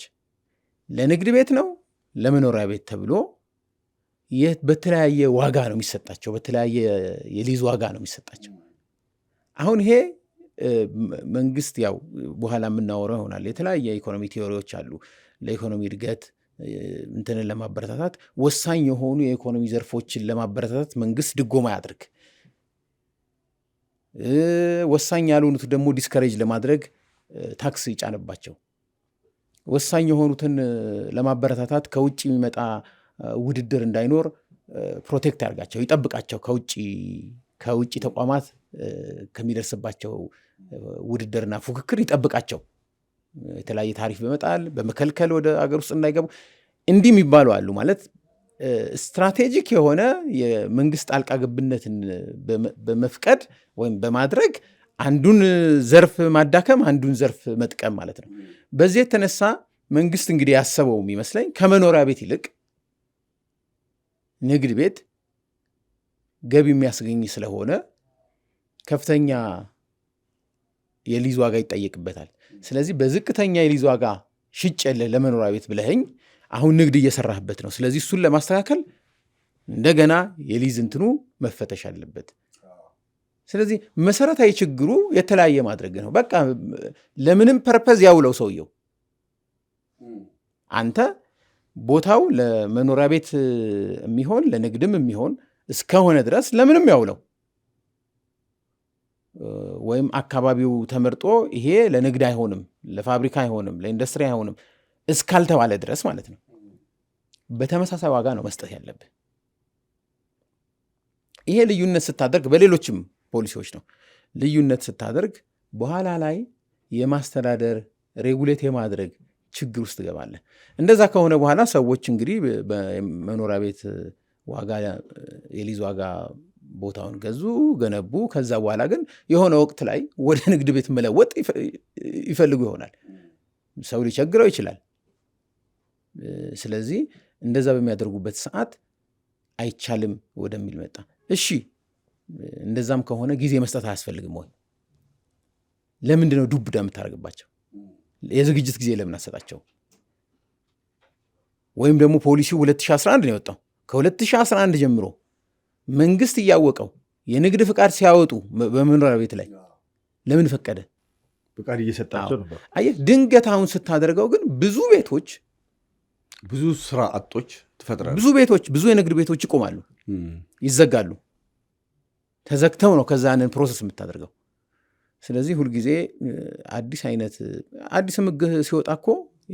ለንግድ ቤት ነው ለመኖሪያ ቤት ተብሎ በተለያየ ዋጋ ነው የሚሰጣቸው። በተለያየ የሊዝ ዋጋ ነው የሚሰጣቸው። አሁን ይሄ መንግስት ያው በኋላ የምናወራው ይሆናል። የተለያየ የኢኮኖሚ ቲዎሪዎች አሉ። ለኢኮኖሚ እድገት እንትንን ለማበረታታት ወሳኝ የሆኑ የኢኮኖሚ ዘርፎችን ለማበረታታት መንግስት ድጎማ ያድርግ፣ ወሳኝ ያልሆኑት ደግሞ ዲስከሬጅ ለማድረግ ታክስ ይጫንባቸው፣ ወሳኝ የሆኑትን ለማበረታታት ከውጭ የሚመጣ ውድድር እንዳይኖር ፕሮቴክት ያርጋቸው፣ ይጠብቃቸው፣ ከውጭ ተቋማት ከሚደርስባቸው ውድድርና ፉክክር ይጠብቃቸው። የተለያየ ታሪፍ በመጣል በመከልከል ወደ አገር ውስጥ እንዳይገቡ እንዲህ የሚባሉ አሉ። ማለት ስትራቴጂክ የሆነ የመንግስት ጣልቃ ገብነትን በመፍቀድ ወይም በማድረግ አንዱን ዘርፍ ማዳከም፣ አንዱን ዘርፍ መጥቀም ማለት ነው። በዚህ የተነሳ መንግስት እንግዲህ ያሰበው የሚመስለኝ ከመኖሪያ ቤት ይልቅ ንግድ ቤት ገቢ የሚያስገኝ ስለሆነ ከፍተኛ የሊዝ ዋጋ ይጠየቅበታል። ስለዚህ በዝቅተኛ የሊዝ ዋጋ ሽጬልህ ለመኖሪያ ቤት ብለኸኝ አሁን ንግድ እየሰራህበት ነው። ስለዚህ እሱን ለማስተካከል እንደገና የሊዝ እንትኑ መፈተሽ አለበት። ስለዚህ መሰረታዊ ችግሩ የተለያየ ማድረግ ነው። በቃ ለምንም ፐርፐዝ ያውለው ሰውየው። አንተ ቦታው ለመኖሪያ ቤት የሚሆን ለንግድም የሚሆን እስከሆነ ድረስ ለምንም ያውለው፣ ወይም አካባቢው ተመርጦ ይሄ ለንግድ አይሆንም፣ ለፋብሪካ አይሆንም፣ ለኢንዱስትሪ አይሆንም እስካልተባለ ድረስ ማለት ነው። በተመሳሳይ ዋጋ ነው መስጠት ያለብህ። ይሄ ልዩነት ስታደርግ በሌሎችም ፖሊሲዎች ነው ልዩነት ስታደርግ በኋላ ላይ የማስተዳደር ሬጉሌት የማድረግ ችግር ውስጥ ትገባለህ። እንደዛ ከሆነ በኋላ ሰዎች እንግዲህ በመኖሪያ ቤት ዋጋ የሊዝ ዋጋ ቦታውን ገነቡ። ከዛ በኋላ ግን የሆነ ወቅት ላይ ወደ ንግድ ቤት መለወጥ ይፈልጉ ይሆናል። ሰው ሊቸግረው ይችላል። ስለዚህ እንደዛ በሚያደርጉበት ሰዓት አይቻልም ወደሚል መጣ። እሺ እንደዛም ከሆነ ጊዜ መስጠት አያስፈልግም ወይ? ለምንድን ነው ዱብዳ የምታደርግባቸው? የዝግጅት ጊዜ ለምን አሰጣቸው? ወይም ደግሞ ፖሊሲው 2011 ነው የወጣው። ከ2011 ጀምሮ መንግስት እያወቀው የንግድ ፍቃድ ሲያወጡ በመኖሪያ ቤት ላይ ለምን ፈቀደ? ፍቃድ እየሰጣቸው ነበር። አየህ፣ ድንገት አሁን ስታደርገው ግን ብዙ ቤቶች፣ ብዙ ስራ አጦች ትፈጥራለህ። ብዙ ቤቶች፣ ብዙ የንግድ ቤቶች ይቆማሉ፣ ይዘጋሉ። ተዘግተው ነው ከዛንን ፕሮሰስ የምታደርገው። ስለዚህ ሁልጊዜ አዲስ ሕግ ሲወጣ እኮ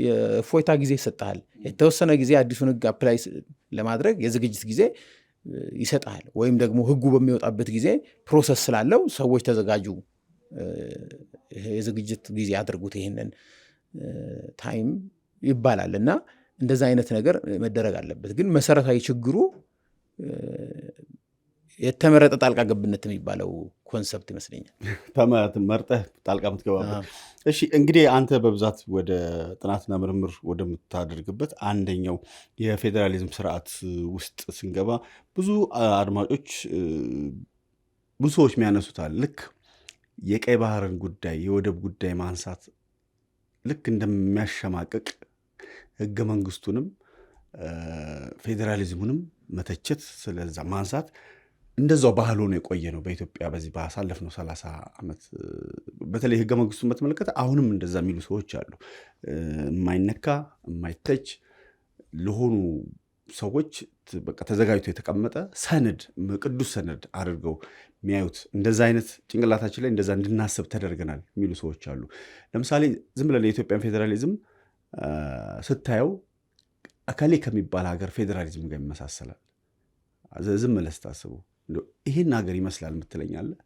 የፎይታ ጊዜ ይሰጥሃል። የተወሰነ ጊዜ አዲሱን ሕግ አፕላይ ለማድረግ የዝግጅት ጊዜ ይሰጥሃል። ወይም ደግሞ ሕጉ በሚወጣበት ጊዜ ፕሮሰስ ስላለው ሰዎች ተዘጋጁ፣ የዝግጅት ጊዜ አድርጉት፣ ይሄንን ታይም ይባላል። እና እንደዛ አይነት ነገር መደረግ አለበት። ግን መሰረታዊ ችግሩ የተመረጠ ጣልቃ ገብነት የሚባለው ኮንሰፕት ይመስለኛል። መርጠህ ጣልቃ የምትገባበት። እሺ እንግዲህ አንተ በብዛት ወደ ጥናትና ምርምር ወደምታደርግበት አንደኛው የፌዴራሊዝም ስርዓት ውስጥ ስንገባ ብዙ አድማጮች፣ ብዙ ሰዎች የሚያነሱታል። ልክ የቀይ ባህርን ጉዳይ፣ የወደብ ጉዳይ ማንሳት ልክ እንደሚያሸማቅቅ ህገ መንግስቱንም ፌዴራሊዝሙንም መተቸት፣ ስለዛ ማንሳት እንደዛው ባህል ሆኖ የቆየ ነው በኢትዮጵያ በዚህ ባሳለፍነው 30 ዓመት። በተለይ ህገ መንግስቱን በተመለከተ አሁንም እንደዛ የሚሉ ሰዎች አሉ። የማይነካ የማይተች ለሆኑ ሰዎች በቃ ተዘጋጅቶ የተቀመጠ ሰነድ፣ ቅዱስ ሰነድ አድርገው የሚያዩት፣ እንደዛ አይነት ጭንቅላታችን ላይ እንደዛ እንድናስብ ተደርገናል የሚሉ ሰዎች አሉ። ለምሳሌ ዝም ብለን የኢትዮጵያን ፌዴራሊዝም ስታየው አካሌ ከሚባል ሀገር ፌዴራሊዝም ጋር ይመሳሰላል። ዝም ብለህ ስታስበው ይህን ሀገር ይመስላል የምትለኛለህ?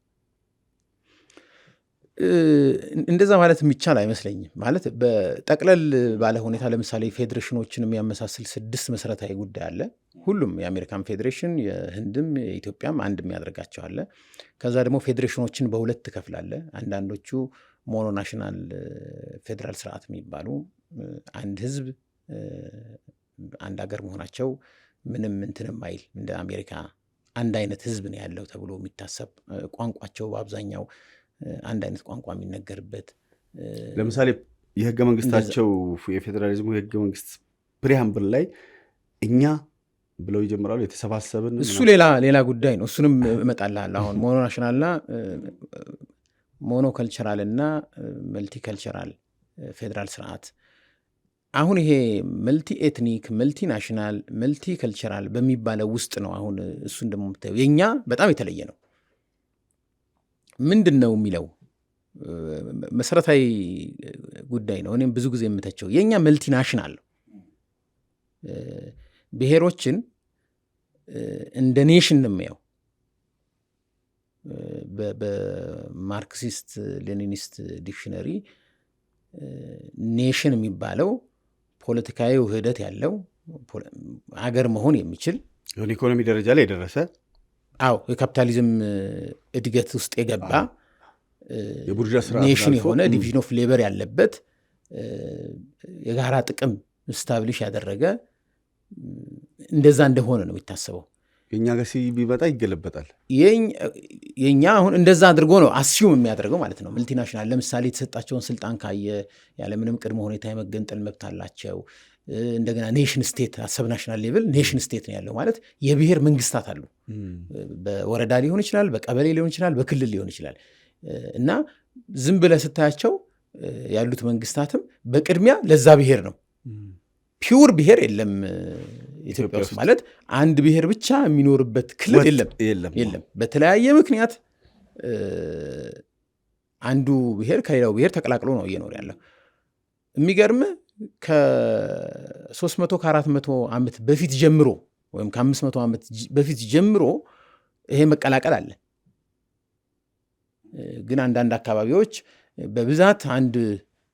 እንደዛ ማለት የሚቻል አይመስለኝም። ማለት በጠቅለል ባለ ሁኔታ ለምሳሌ ፌዴሬሽኖችን የሚያመሳስል 6 መሰረታዊ ጉዳይ አለ። ሁሉም የአሜሪካን ፌዴሬሽን፣ የህንድም፣ የኢትዮጵያም አንድ የሚያደርጋቸው አለ። ከዛ ደግሞ ፌዴሬሽኖችን በሁለት ትከፍላለ። አንዳንዶቹ ሞኖ ናሽናል ፌዴራል ስርዓት የሚባሉ አንድ ህዝብ አንድ ሀገር መሆናቸው ምንም እንትንም አይል እንደ አሜሪካ አንድ አይነት ህዝብ ነው ያለው ተብሎ የሚታሰብ፣ ቋንቋቸው በአብዛኛው አንድ አይነት ቋንቋ የሚነገርበት። ለምሳሌ የህገ መንግስታቸው የፌዴራሊዝሙ የህገ መንግስት ፕሪያምብል ላይ እኛ ብለው ይጀምራሉ። የተሰባሰብን እሱ ሌላ ጉዳይ ነው። እሱንም እመጣልሃለሁ። አሁን ሞኖ ናሽናልና ሞኖ ከልቸራል እና መልቲ ከልቸራል ፌዴራል ስርዓት፣ አሁን ይሄ መልቲ ኤትኒክ፣ መልቲ ናሽናል፣ መልቲ ከልቸራል በሚባለው ውስጥ ነው። አሁን እሱን ደግሞ የምታየው የእኛ በጣም የተለየ ነው። ምንድን ነው የሚለው መሰረታዊ ጉዳይ ነው። እኔም ብዙ ጊዜ የምተቸው የእኛ መልቲ ናሽናል ነው። ብሔሮችን እንደ ኔሽን ነው የሚያው። በማርክሲስት ሌኒኒስት ዲክሽነሪ ኔሽን የሚባለው ፖለቲካዊ ውህደት ያለው ሀገር መሆን የሚችል የሆነ ኢኮኖሚ ደረጃ ላይ የደረሰ የካፒታሊዝም እድገት ውስጥ የገባ የቡርዣ ስርዓት ኔሽን የሆነ ዲቪዥን ኦፍ ሌበር ያለበት የጋራ ጥቅም ስታብሊሽ ያደረገ እንደዛ እንደሆነ ነው የሚታሰበው። የእኛ ጋር ቢመጣ ይገለበጣል። የእኛ አሁን እንደዛ አድርጎ ነው አስዩም የሚያደርገው ማለት ነው። መልቲናሽናል ለምሳሌ የተሰጣቸውን ስልጣን ካየ ያለምንም ቅድመ ሁኔታ የመገንጠል መብት አላቸው። እንደገና ኔሽን ስቴት አሰብ ናሽናል ሌቭል ኔሽን ስቴት ነው ያለው ማለት የብሔር መንግስታት አሉ። በወረዳ ሊሆን ይችላል፣ በቀበሌ ሊሆን ይችላል፣ በክልል ሊሆን ይችላል። እና ዝም ብለህ ስታያቸው ያሉት መንግስታትም በቅድሚያ ለዛ ብሔር ነው። ፒውር ብሔር የለም ኢትዮጵያ ውስጥ ማለት አንድ ብሔር ብቻ የሚኖርበት ክልል የለም። በተለያየ ምክንያት አንዱ ብሔር ከሌላው ብሔር ተቀላቅሎ ነው እየኖር ያለው። የሚገርም ከ300 ከ400 ዓመት በፊት ጀምሮ ወይም ከ500 ዓመት በፊት ጀምሮ ይሄ መቀላቀል አለ። ግን አንዳንድ አካባቢዎች በብዛት አንድ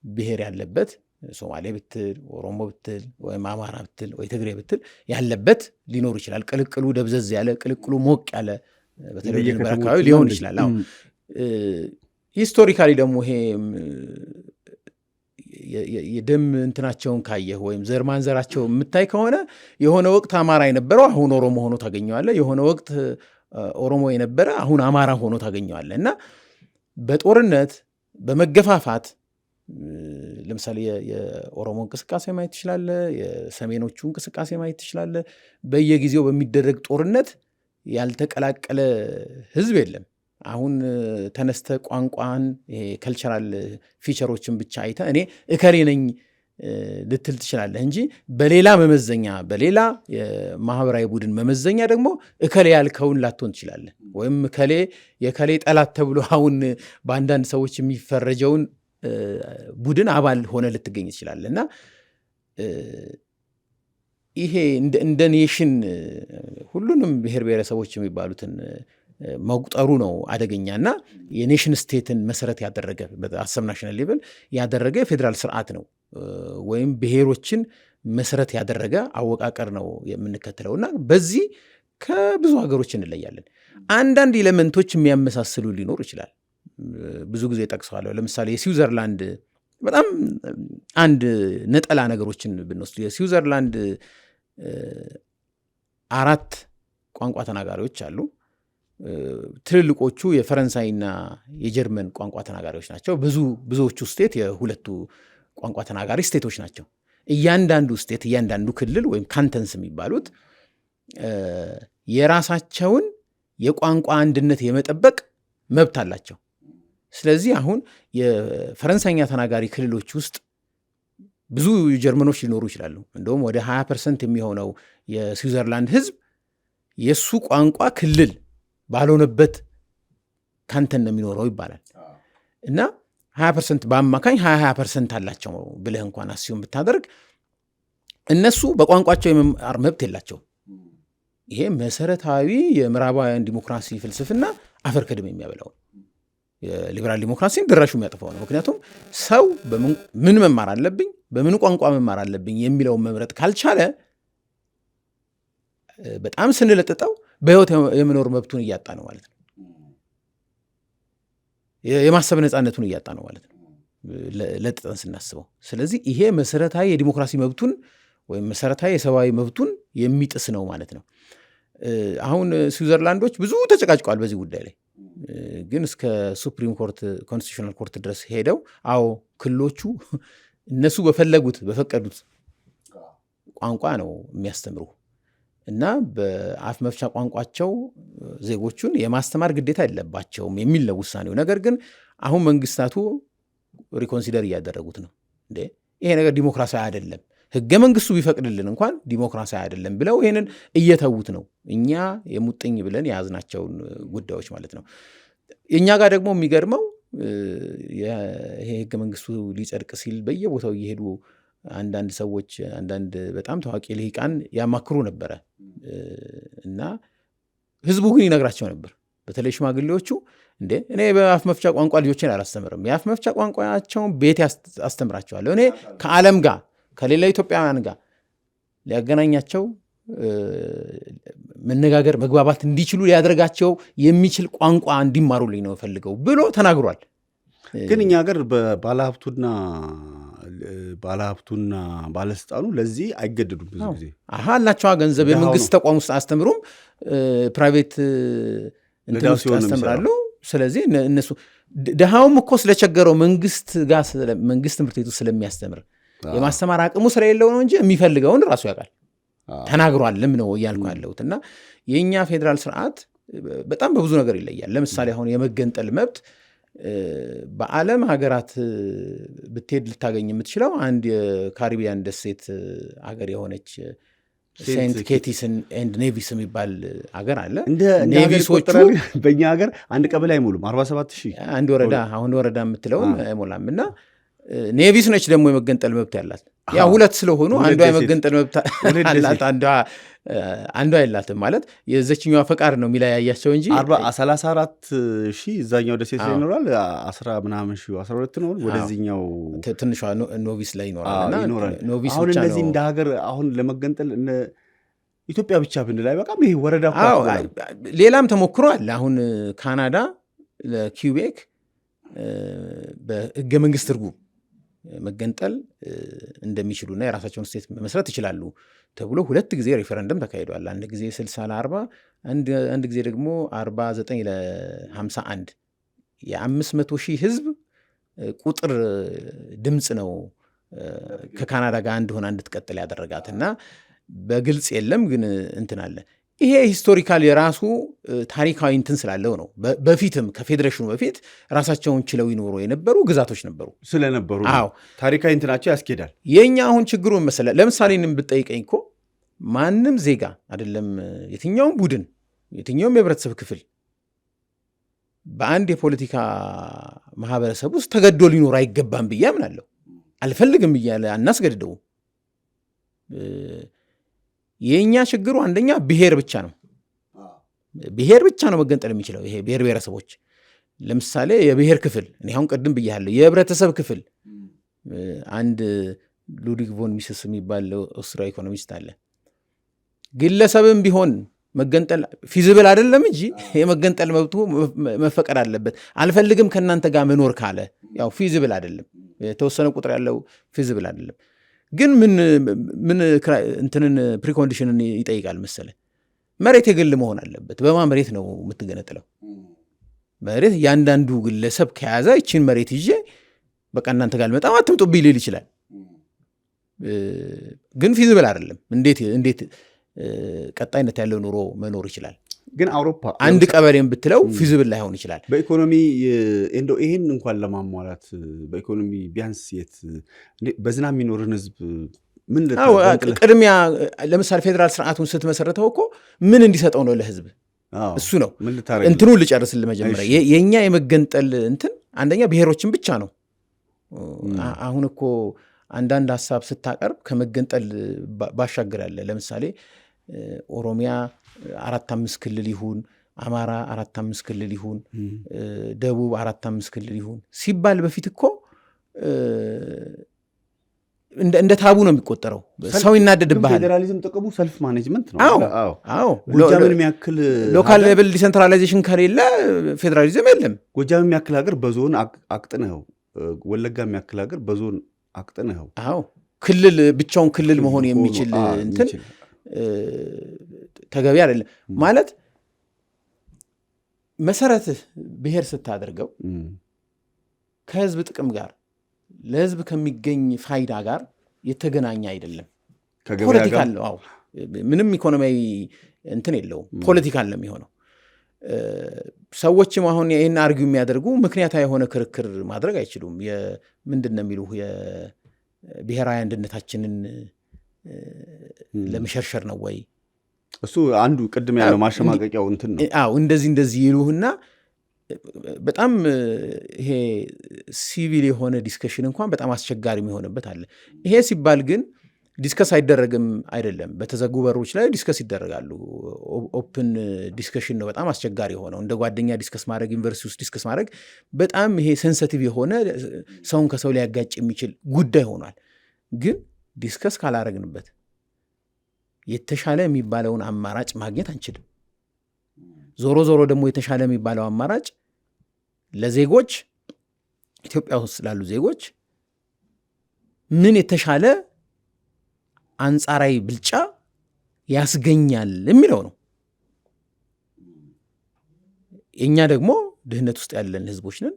ብሔር ያለበት ሶማሌ ብትል፣ ኦሮሞ ብትል፣ ወይም አማራ ብትል፣ ወይ ትግሬ ብትል ያለበት ሊኖር ይችላል። ቅልቅሉ ደብዘዝ ያለ፣ ቅልቅሉ ሞቅ ያለ በተለይ አካባቢ ሊሆን ይችላል። ሂስቶሪካሊ ደግሞ ይሄ የደም እንትናቸውን ካየህ ወይም ዘር ማንዘራቸው የምታይ ከሆነ የሆነ ወቅት አማራ የነበረው አሁን ኦሮሞ ሆኖ ታገኘዋለህ። የሆነ ወቅት ኦሮሞ የነበረ አሁን አማራ ሆኖ ታገኘዋለህ። እና በጦርነት በመገፋፋት ለምሳሌ የኦሮሞ እንቅስቃሴ ማየት ትችላለህ። የሰሜኖቹ እንቅስቃሴ ማየት ትችላለህ። በየጊዜው በሚደረግ ጦርነት ያልተቀላቀለ ህዝብ የለም። አሁን ተነስተ ቋንቋን ከልቸራል ፊቸሮችን ብቻ አይተ እኔ እከሌ ነኝ ልትል ትችላለህ እንጂ በሌላ መመዘኛ በሌላ የማህበራዊ ቡድን መመዘኛ ደግሞ እከሌ ያልከውን ላትሆን ትችላለህ። ወይም የከሌ ጠላት ተብሎ አሁን በአንዳንድ ሰዎች የሚፈረጀውን ቡድን አባል ሆነ ልትገኝ ትችላለህ። እና ይሄ እንደ ኔሽን ሁሉንም ብሔር ብሔረሰቦች የሚባሉትን መቁጠሩ ነው አደገኛ። እና የኔሽን ስቴትን መሰረት ያደረገ በአሰብ ናሽናል ሌቭል ያደረገ የፌዴራል ስርዓት ነው ወይም ብሔሮችን መሰረት ያደረገ አወቃቀር ነው የምንከተለው። እና በዚህ ከብዙ ሀገሮች እንለያለን። አንዳንድ ኤሌመንቶች የሚያመሳስሉ ሊኖር ይችላል። ብዙ ጊዜ ጠቅሰዋለሁ። ለምሳሌ የስዊዘርላንድ በጣም አንድ ነጠላ ነገሮችን ብንወስድ የስዊዘርላንድ 4 ቋንቋ ተናጋሪዎች አሉ። ትልልቆቹ የፈረንሳይና የጀርመን ቋንቋ ተናጋሪዎች ናቸው። ብዙዎቹ ስቴት የሁለቱ ቋንቋ ተናጋሪ ስቴቶች ናቸው። እያንዳንዱ ስቴት እያንዳንዱ ክልል ወይም ካንተንስ የሚባሉት የራሳቸውን የቋንቋ አንድነት የመጠበቅ መብት አላቸው። ስለዚህ አሁን የፈረንሳይኛ ተናጋሪ ክልሎች ውስጥ ብዙ ጀርመኖች ሊኖሩ ይችላሉ። እንደውም ወደ 20% የሚሆነው የስዊዘርላንድ ህዝብ የሱ ቋንቋ ክልል ባልሆነበት ካንተን ነው የሚኖረው ይባላል። እና 20% በአማካኝ 20% አላቸው ብለህ እንኳን አስዩም ብታደርግ እነሱ በቋንቋቸው የመማር መብት የላቸው። ይሄ መሰረታዊ የምዕራባውያን ዲሞክራሲ ፍልስፍና አፈር ከድሜ የሚያበላው የሊበራል ዲሞክራሲን ድራሹ የሚያጠፋው ነው። ምክንያቱም ሰው ምን መማር አለብኝ በምን ቋንቋ መማር አለብኝ የሚለውን መምረጥ ካልቻለ በጣም ስንለጥጠው በህይወት የመኖር መብቱን እያጣ ነው ማለት ነው። የማሰብ ነፃነቱን እያጣ ነው ማለት ነው ለጥጠን ስናስበው። ስለዚህ ይሄ መሰረታዊ የዲሞክራሲ መብቱን ወይም መሰረታዊ የሰብአዊ መብቱን የሚጥስ ነው ማለት ነው። አሁን ስዊዘርላንዶች ብዙ ተጨቃጭቀዋል በዚህ ጉዳይ ላይ። ግን እስከ ሱፕሪም ኮርት ኮንስቲቱሽናል ኮርት ድረስ ሄደው አዎ ክልሎቹ እነሱ በፈቀዱት ቋንቋ ነው የሚያስተምሩ እና በአፍ መፍቻ ቋንቋቸው ዜጎቹን የማስተማር ግዴታ የለባቸውም የሚል ነው ውሳኔው። ነገር ግን አሁን መንግስታቱ ሪኮንሲደር እያደረጉት ነው። ይሄ ነገር ዲሞክራሲያዊ አይደለም፣ ህገ መንግስቱ ቢፈቅድልን እንኳን ዲሞክራሲያዊ አይደለም ብለው ይሄንን እየተዉት ነው። እኛ የሙጥኝ ብለን የያዝናቸውን ጉዳዮች ማለት ነው። እኛ ጋር ደግሞ የሚገርመው ይሄ ህገ መንግስቱ ሊጸድቅ ሲል በየቦታው እየሄዱ አንዳንድ ሰዎች አንዳንድ በጣም ታዋቂ ልሂቃን ያማክሩ ነበረ እና ህዝቡ ግን ይነግራቸው ነበር። በተለይ ሽማግሌዎቹ እኔ በአፍ መፍቻ ቋንቋ ልጆችን አላስተምርም፣ የአፍ መፍቻ ቋንቋቸውን ቤት አስተምራቸዋለሁ። እኔ ከዓለም ጋር ከሌላ ኢትዮጵያውያን ጋር ሊያገናኛቸው መነጋገር መግባባት እንዲችሉ ሊያደርጋቸው የሚችል ቋንቋ እንዲማሩልኝ ነው ፈልገው ብሎ ተናግሯል። ግን እኛ ሀገር ባለሀብቱና ባለስልጣኑ ለዚህ አይገደዱም። ብዙ ጊዜ አላቸዋ ገንዘብ የመንግስት ተቋም ውስጥ አስተምሩም ፕራይቬት እንትን ውስጥ ያስተምራሉ። ስለዚህ እነሱ ድሃውም እኮ ስለቸገረው መንግስት ትምህርት ቤቱ ስለሚያስተምር የማስተማር አቅሙ ስለሌለው ነው እንጂ የሚፈልገውን ራሱ ያውቃል። ተናግሯልም ነው እያልኩ ያለሁት። እና የእኛ ፌዴራል ስርዓት በጣም በብዙ ነገር ይለያል። ለምሳሌ አሁን የመገንጠል መብት በዓለም ሀገራት ብትሄድ ልታገኝ የምትችለው አንድ የካሪቢያን ደሴት ሀገር የሆነች ሴንት ኬቲስ ኤንድ ኔቪስ የሚባል ሀገር አለ። ኔቪሶቹ በእኛ ሀገር አንድ ቀበሌ አይሞሉም፣ 47,000 አንድ ወረዳ አሁን ወረዳ የምትለውን አይሞላም። እና ኔቪስ ነች ደግሞ የመገንጠል መብት ያላት። ያ ሁለት ስለሆኑ አንዷ የመገንጠል መብት አላት፣ አንዷ የላትም። ማለት የዘችኛዋ ፈቃድ ነው የሚለያያቸው እንጂ 34,000 እዛኛው ደሴት ላይ ይኖራል፣ 10 ምናምን 12 ነው ወደዚህኛው ትንሿ ኖቪስ ላይ ይኖራል። አሁን እነዚህ እንደ ሀገር አሁን ለመገንጠል ኢትዮጵያ ብቻ ብንላይ በቃም ይሄ ወረዳ ሌላም ተሞክሮ አለ። አሁን ካናዳ ለኪውቤክ በህገ መንግስት ትርጉም መገንጠል እንደሚችሉና የራሳቸውን ስቴት መመስረት ይችላሉ ተብሎ 2 ጊዜ ሪፈረንደም ተካሂዷል። አንድ ጊዜ 60-40 አንድ ጊዜ ደግሞ 49-51 የ500,000 ህዝብ ቁጥር ድምፅ ነው ከካናዳ ጋር አንድ ሆና እንድትቀጥል ያደረጋት እና በግልጽ የለም ግን እንትን አለ። ይሄ ሂስቶሪካል የራሱ ታሪካዊ እንትን ስላለው ነው። በፊትም ከፌዴሬሽኑ በፊት ራሳቸውን ችለው ይኖሩ የነበሩ ግዛቶች ነበሩ ስለነበሩ ታሪካዊ እንትናቸው ያስኬዳል። የእኛ አሁን ችግሩ መሰለ ለምሳሌ ብትጠይቀኝ እኮ ማንም ዜጋ አይደለም የትኛውም ቡድን የትኛውም የህብረተሰብ ክፍል በአንድ የፖለቲካ ማህበረሰብ ውስጥ ተገዶ ሊኖር አይገባም ብዬ አምናለሁ። አልፈልግም እያለ አናስገድደው። የእኛ ችግሩ አንደኛ ብሔር ብቻ ነው። ብሔር ብቻ ነው መገንጠል የሚችለው። ይሄ ብሔር ብሔረሰቦች ለምሳሌ የብሔር ክፍል እኔ አሁን ቅድም ብያለሁ። የህብረተሰብ ክፍል አንድ ሉዲግ ቮን ሚስስ የሚባል ኦስትሪያዊ ኢኮኖሚስት አለ። ግለሰብም ቢሆን መገንጠል ፊዚብል አይደለም እንጂ የመገንጠል መብቱ መፈቀድ አለበት። አልፈልግም ከእናንተ ጋር መኖር ካለ ያው ፊዚብል አይደለም፣ የተወሰነ ቁጥር ያለው ፊዚብል አይደለም። ግን ምን እንትንን ፕሪኮንዲሽንን ይጠይቃል መሰለ? መሬት የግል መሆን አለበት። በማን መሬት ነው የምትገነጥለው? መሬት እያንዳንዱ ግለሰብ ከያዘ ይችን መሬት ይዤ በቃ እናንተ ጋር ልመጣ አትምጡብኝ ሊል ይችላል። ግን ፊዚብል አይደለም። እንዴት ቀጣይነት ያለው ኑሮ መኖር ይችላል? ግን አውሮፓ አንድ ቀበሌን ብትለው ፊዚብል ላይሆን ይችላል። በኢኮኖሚ እንደው ይሄን እንኳን ለማሟላት በኢኮኖሚ ቢያንስ በዝናብ የሚኖርን ህዝብ ምን ቅድሚያ ለምሳሌ ፌዴራል ስርዓቱን ስትመሰረተው እኮ ምን እንዲሰጠው ነው ለህዝብ? እሱ ነው እንትኑ ልጨርስልህ መጀመሪያ። የእኛ የመገንጠል እንትን አንደኛ ብሔሮችን ብቻ ነው። አሁን እኮ አንዳንድ ሀሳብ ስታቀርብ ከመገንጠል ባሻገራለ ለምሳሌ ኦሮሚያ 4-5 ክልል ይሁን፣ አማራ 4-5 ክልል ይሁን፣ ደቡብ 4-5 ክልል ይሁን ሲባል በፊት እኮ እንደ ታቡ ነው የሚቆጠረው። ሰው ይናደድብሃል። ፌዴራሊዝም ጥቅሙ ሰልፍ ማኔጅመንት ነው። አዎ ጎጃምን የሚያክል ሎካል ሌቭል ዲሰንትራላይዜሽን ከሌለ ፌዴራሊዝም የለም። ጎጃም የሚያክል ሀገር በዞን አቅጥነው፣ ወለጋ የሚያክል ሀገር በዞን አቅጥነው። አዎ ክልል ብቻውን ክልል መሆን የሚችል እንትን ተገቢ አይደለም ማለት። መሰረትህ ብሔር ስታደርገው ከህዝብ ጥቅም ጋር ለህዝብ ከሚገኝ ፋይዳ ጋር የተገናኘ አይደለም። ፖለቲካል ነው። አዎ ምንም ኢኮኖሚያዊ እንትን የለውም። ፖለቲካል ነው የሚሆነው። ሰዎችም አሁን ይህን አርጊው የሚያደርጉ ምክንያታዊ የሆነ ክርክር ማድረግ አይችሉም። ምንድን ነው የሚሉ የብሔራዊ አንድነታችንን ለመሸርሸር ነው ወይ? እሱ አንዱ ቅድም ያለው ማሸማቀቂያው እንትን ነው። አዎ እንደዚህ ይሉህና በጣም ይሄ ሲቪል የሆነ ዲስከሽን እንኳን በጣም አስቸጋሪ የሚሆንበት አለ። ይሄ ሲባል ግን ዲስከስ አይደረግም አይደለም። በተዘጉ በሮች ላይ ዲስከስ ይደረጋሉ። ኦፕን ዲስከሽን ነው በጣም አስቸጋሪ የሆነው። እንደ ጓደኛ ዲስከስ ማድረግ፣ ዩኒቨርሲቲ ውስጥ ዲስከስ ማድረግ በጣም ይሄ ሴንሲቲቭ የሆነ ሰውን ከሰው ሊያጋጭ የሚችል ጉዳይ ሆኗል። ግን ዲስከስ ካላረግንበት የተሻለ የሚባለውን አማራጭ ማግኘት አንችልም። ዞሮ ደግሞ የተሻለ የሚባለው አማራጭ ለዜጎች ኢትዮጵያ ውስጥ ላሉ ዜጎች ምን የተሻለ አንጻራዊ ብልጫ ያስገኛል የሚለው ነው። እኛ ደግሞ ድህነት ውስጥ ያለን ህዝቦች ነን።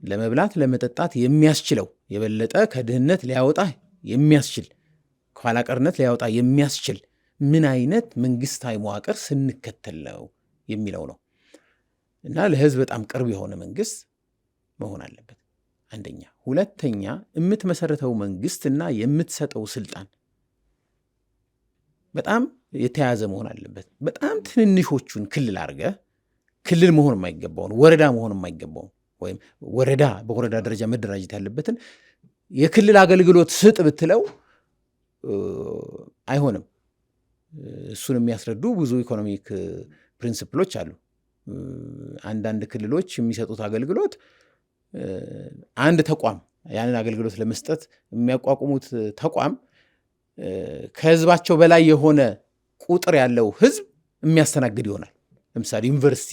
ለመብላት ለመጠጣት የሚያስችለው የበለጠ ከድህነት ሊያወጣ የሚያስችል ከኋላ ቀርነት ሊያወጣ የሚያስችል ምን አይነት መንግስታዊ መዋቅር ስንከተል ነው የሚለው ነው። እና ለህዝብ በጣም ቅርብ የሆነ መንግስት መሆን አለበት አንደኛ። ሁለተኛ የምትመሰረተው መንግስትና የምትሰጠው ስልጣን በጣም የተያዘ መሆን አለበት። በጣም ትንንሾቹን ክልል አድርገህ ክልል መሆን የማይገባውን ወረዳ መሆን የማይገባውን ወይም ወረዳ በወረዳ ደረጃ መደራጀት ያለበትን የክልል አገልግሎት ስጥ ብትለው አይሆንም። እሱን የሚያስረዱ ብዙ ኢኮኖሚክ ፕሪንሲፕሎች አሉ። አንዳንድ ክልሎች የሚሰጡት አገልግሎት አንድ ተቋም ያንን አገልግሎት ለመስጠት የሚያቋቁሙት ተቋም ከህዝባቸው በላይ የሆነ ቁጥር ያለው ህዝብ የሚያስተናግድ ይሆናል። ለምሳሌ ዩኒቨርሲቲ፣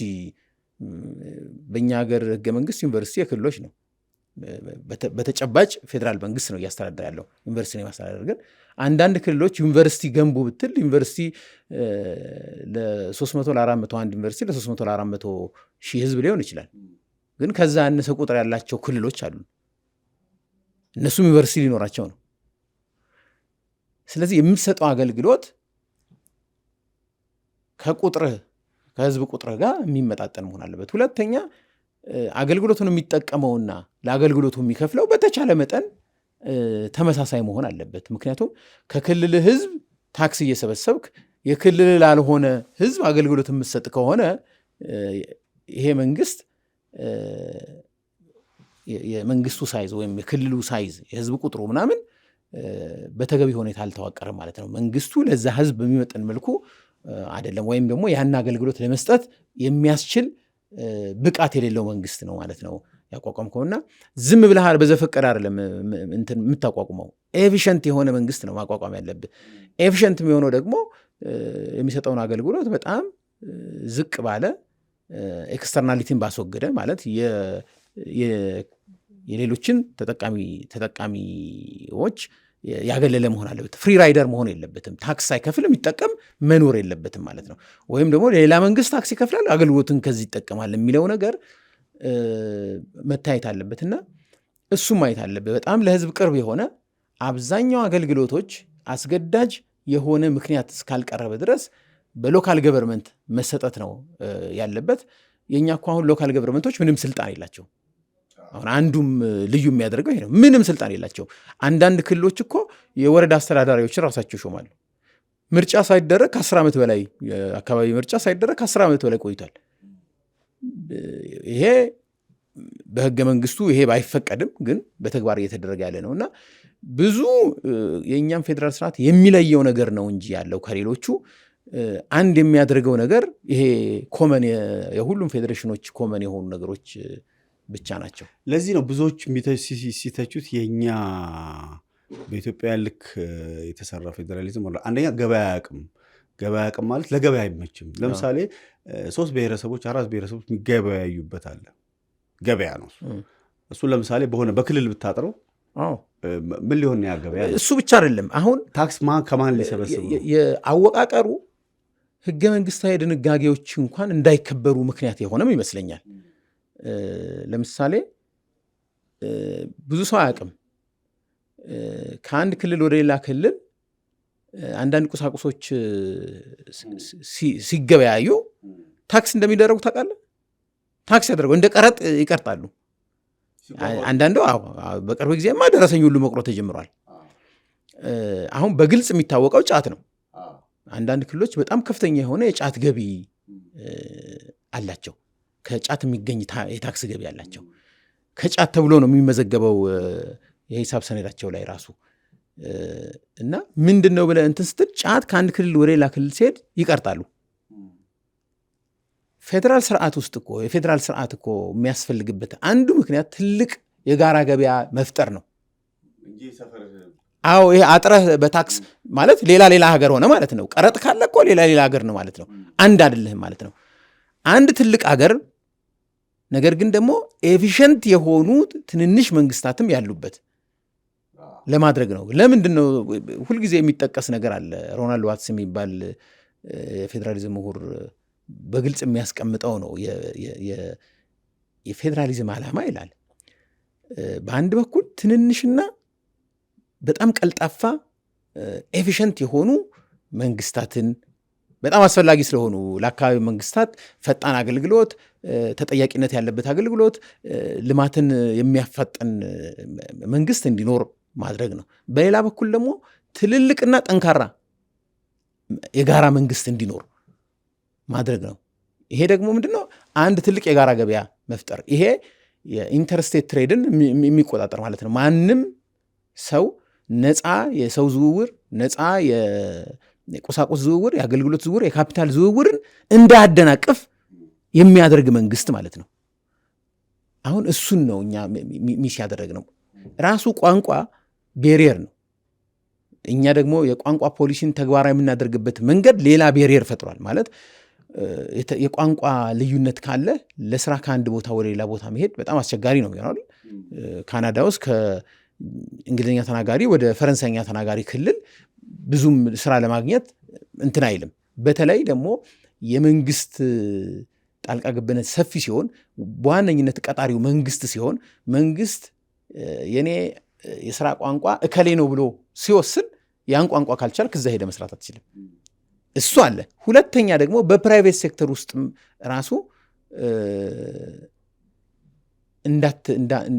በእኛ ሀገር ህገ መንግስት ዩኒቨርሲቲ የክልሎች ነው። በተጨባጭ ፌዴራል መንግስት ነው እያስተዳደረ ያለው ዩኒቨርሲቲ ነው ማስተዳደር። ግን አንዳንድ ክልሎች ዩኒቨርሲቲ ገንቡ ብትል ዩኒቨርሲቲ ለ300 ለ400 አንድ ዩኒቨርሲቲ ለ300 ለ400 ሺህ ህዝብ ሊሆን ይችላል። ግን ከዛ ያነሰ ቁጥር ያላቸው ክልሎች አሉ። እነሱም ዩኒቨርሲቲ ሊኖራቸው ነው። ስለዚህ የምትሰጠው አገልግሎት ከህዝብ ቁጥርህ ጋር የሚመጣጠን መሆን አለበት። ሁለተኛ አገልግሎቱን የሚጠቀመውና ለአገልግሎቱ የሚከፍለው በተቻለ መጠን ተመሳሳይ መሆን አለበት። ምክንያቱም ከክልል ህዝብ ታክስ እየሰበሰብክ የክልል ላልሆነ ህዝብ አገልግሎት የምትሰጥ ከሆነ ይሄ መንግስት የመንግስቱ ሳይዝ ወይም የክልሉ ሳይዝ የህዝብ ቁጥሩ ምናምን በተገቢ ሁኔታ አልተዋቀረም ማለት ነው። መንግስቱ ለዛ ህዝብ በሚመጠን መልኩ አይደለም፣ ወይም ደግሞ ያን አገልግሎት ለመስጠት የሚያስችል ብቃት የሌለው መንግስት ነው ማለት ነው ያቋቋምከውና ዝም ብለህ በዘፈቀደ አይደለም የምታቋቁመው። ኤፊሽንት የሆነ መንግስት ነው ማቋቋም ያለብህ። ኤፊሽንት የሚሆነው ደግሞ የሚሰጠውን አገልግሎት በጣም ዝቅ ባለ ኤክስተርናሊቲን ባስወገደ ማለት የሌሎችን ተጠቃሚዎች ያገለለ መሆን አለበት። ፍሪ ራይደር መሆን የለበትም። ታክስ ሳይከፍል የሚጠቀም መኖር የለበትም ማለት ነው። ወይም ደግሞ ሌላ መንግስት ታክስ ይከፍላል አገልግሎትን ከዚህ ይጠቀማል የሚለው ነገር መታየት አለበትና እሱም ማየት አለበት። በጣም ለህዝብ ቅርብ የሆነ አብዛኛው አገልግሎቶች አስገዳጅ የሆነ ምክንያት እስካልቀረበ ድረስ በሎካል ገቨርንመንት መሰጠት ነው ያለበት። የእኛ እኮ አሁን ሎካል ገቨርንመንቶች ምንም ስልጣን የላቸው። አሁን አንዱም ልዩ የሚያደርገው ይሄ ነው። ምንም ስልጣን የላቸው። አንዳንድ ክልሎች እኮ የወረዳ አስተዳዳሪዎችን ራሳቸው ይሾማሉ። ምርጫ ሳይደረግ ከ10 ዓመት በላይ አካባቢ ምርጫ ሳይደረግ ከ10 ዓመት በላይ ቆይቷል። ይሄ በህገ መንግስቱ ይሄ ባይፈቀድም ግን በተግባር እየተደረገ ያለ ነው እና ብዙ የእኛም ፌዴራል ስርዓት የሚለየው ነገር ነው እንጂ ያለው ከሌሎቹ አንድ የሚያደርገው ነገር ይሄ ኮመን የሁሉም ፌዴሬሽኖች ኮመን የሆኑ ነገሮች ብቻ ናቸው። ለዚህ ነው ብዙዎች ሲተቹት የኛ በኢትዮጵያ ልክ የተሰራ ፌዴራሊዝም አለ። አንደኛ ገበያ አያውቅም ማለት ለገበያ አይመችም። ለምሳሌ 3 ብሔረሰቦች 4 ብሔረሰቦች የሚገበያዩበት አለ። ገበያ ነው እሱ። ለምሳሌ በሆነ በክልል ብታጥረው ምን ሊሆን ያ ገበያ? እሱ ብቻ አይደለም። አሁን ታክስ ከማን ሊሰበስብ ነው? የአወቃቀሩ ህገ መንግስታዊ ድንጋጌዎች እንኳን እንዳይከበሩ ምክንያት የሆነም ይመስለኛል። ለምሳሌ ብዙ ሰው አያውቅም። ከአንድ ክልል ወደ ሌላ ክልል አንዳንድ ቁሳቁሶች ሲገበያዩ ታክስ እንደሚደረጉ ታውቃለህ? ታክስ ያደረገው እንደ ቀረጥ ይቀርጣሉ። አንዳንዱ በቅርብ ጊዜማ ደረሰኝ ሁሉ መቁረጥ ተጀምሯል። አሁን በግልጽ የሚታወቀው ጫት ነው። አንዳንድ ክልሎች በጣም ከፍተኛ የሆነ የጫት ገቢ አላቸው። ከጫት የሚገኝ የታክስ ገቢ አላቸው። ከጫት ተብሎ ነው የሚመዘገበው የሂሳብ ሰነዳቸው ላይ ራሱ እና ምንድን ነው ብለህ እንትን ስትል ጫት ከአንድ ክልል ወደ ሌላ ክልል ሲሄድ ይቀርጣሉ። ፌዴራል ስርዓት ውስጥ እኮ የፌዴራል ስርዓት እኮ የሚያስፈልግበት አንዱ ምክንያት ትልቅ የጋራ ገበያ መፍጠር ነው። አዎ ይሄ አጥረህ በታክስ ማለት ሌላ ሀገር ሆነ ማለት ነው። ቀረጥ ካለ እኮ ሌላ ሀገር ነው ማለት ነው። አንድ አይደለህም ማለት ነው። አንድ ትልቅ ሀገር ነገር ግን ደግሞ ኤፊሽንት የሆኑ ትንንሽ መንግስታትም ያሉበት ለማድረግ ነው። ለምንድን ነው ሁልጊዜ የሚጠቀስ ነገር አለ። ሮናልድ ዋትስ የሚባል የፌዴራሊዝም ምሁር በግልጽ የሚያስቀምጠው ነው። የፌዴራሊዝም ዓላማ ይላል በአንድ በኩል ትንንሽና በጣም ቀልጣፋ ኤፊሽንት የሆኑ መንግስታትን በጣም አስፈላጊ ስለሆኑ ለአካባቢ መንግስታት ፈጣን አገልግሎት፣ ተጠያቂነት ያለበት አገልግሎት፣ ልማትን የሚያፋጥን መንግስት እንዲኖር ማድረግ ነው። በሌላ በኩል ደግሞ ትልልቅና ጠንካራ የጋራ መንግስት እንዲኖር ማድረግ ነው። ይሄ ደግሞ ምንድነው? አንድ ትልቅ የጋራ ገበያ መፍጠር። ይሄ የኢንተርስቴት ትሬድን የሚቆጣጠር ማለት ነው። ማንም ሰው ነፃ የሰው ዝውውር፣ ነፃ የቁሳቁስ ዝውውር፣ የአገልግሎት ዝውውር፣ የካፒታል ዝውውርን እንዳያደናቅፍ የሚያደርግ መንግስት ማለት ነው። አሁን እሱን ነው እኛ ሚስ ያደረግ ነው። ራሱ ቋንቋ ቤሪየር ነው። እኛ ደግሞ የቋንቋ ፖሊሲን ተግባራዊ የምናደርግበት መንገድ ሌላ ቤሪየር ፈጥሯል ማለት የቋንቋ ልዩነት ካለ ለስራ ከአንድ ቦታ ወደ ሌላ ቦታ መሄድ በጣም አስቸጋሪ ነው የሚሆነው። ካናዳ ውስጥ ከእንግሊዝኛ ተናጋሪ ወደ ፈረንሳይኛ ተናጋሪ ክልል ብዙም ስራ ለማግኘት እንትን አይልም። በተለይ ደግሞ የመንግስት ጣልቃ ገብነት ሰፊ ሲሆን በዋነኝነት ቀጣሪው መንግስት ሲሆን መንግስት የኔ የስራ ቋንቋ እከሌ ነው ብሎ ሲወስን ያን ቋንቋ ካልቻልክ እዛ ሄደ መስራት አትችልም። እሱ አለ። ሁለተኛ ደግሞ በፕራይቬት ሴክተር ውስጥ ራሱ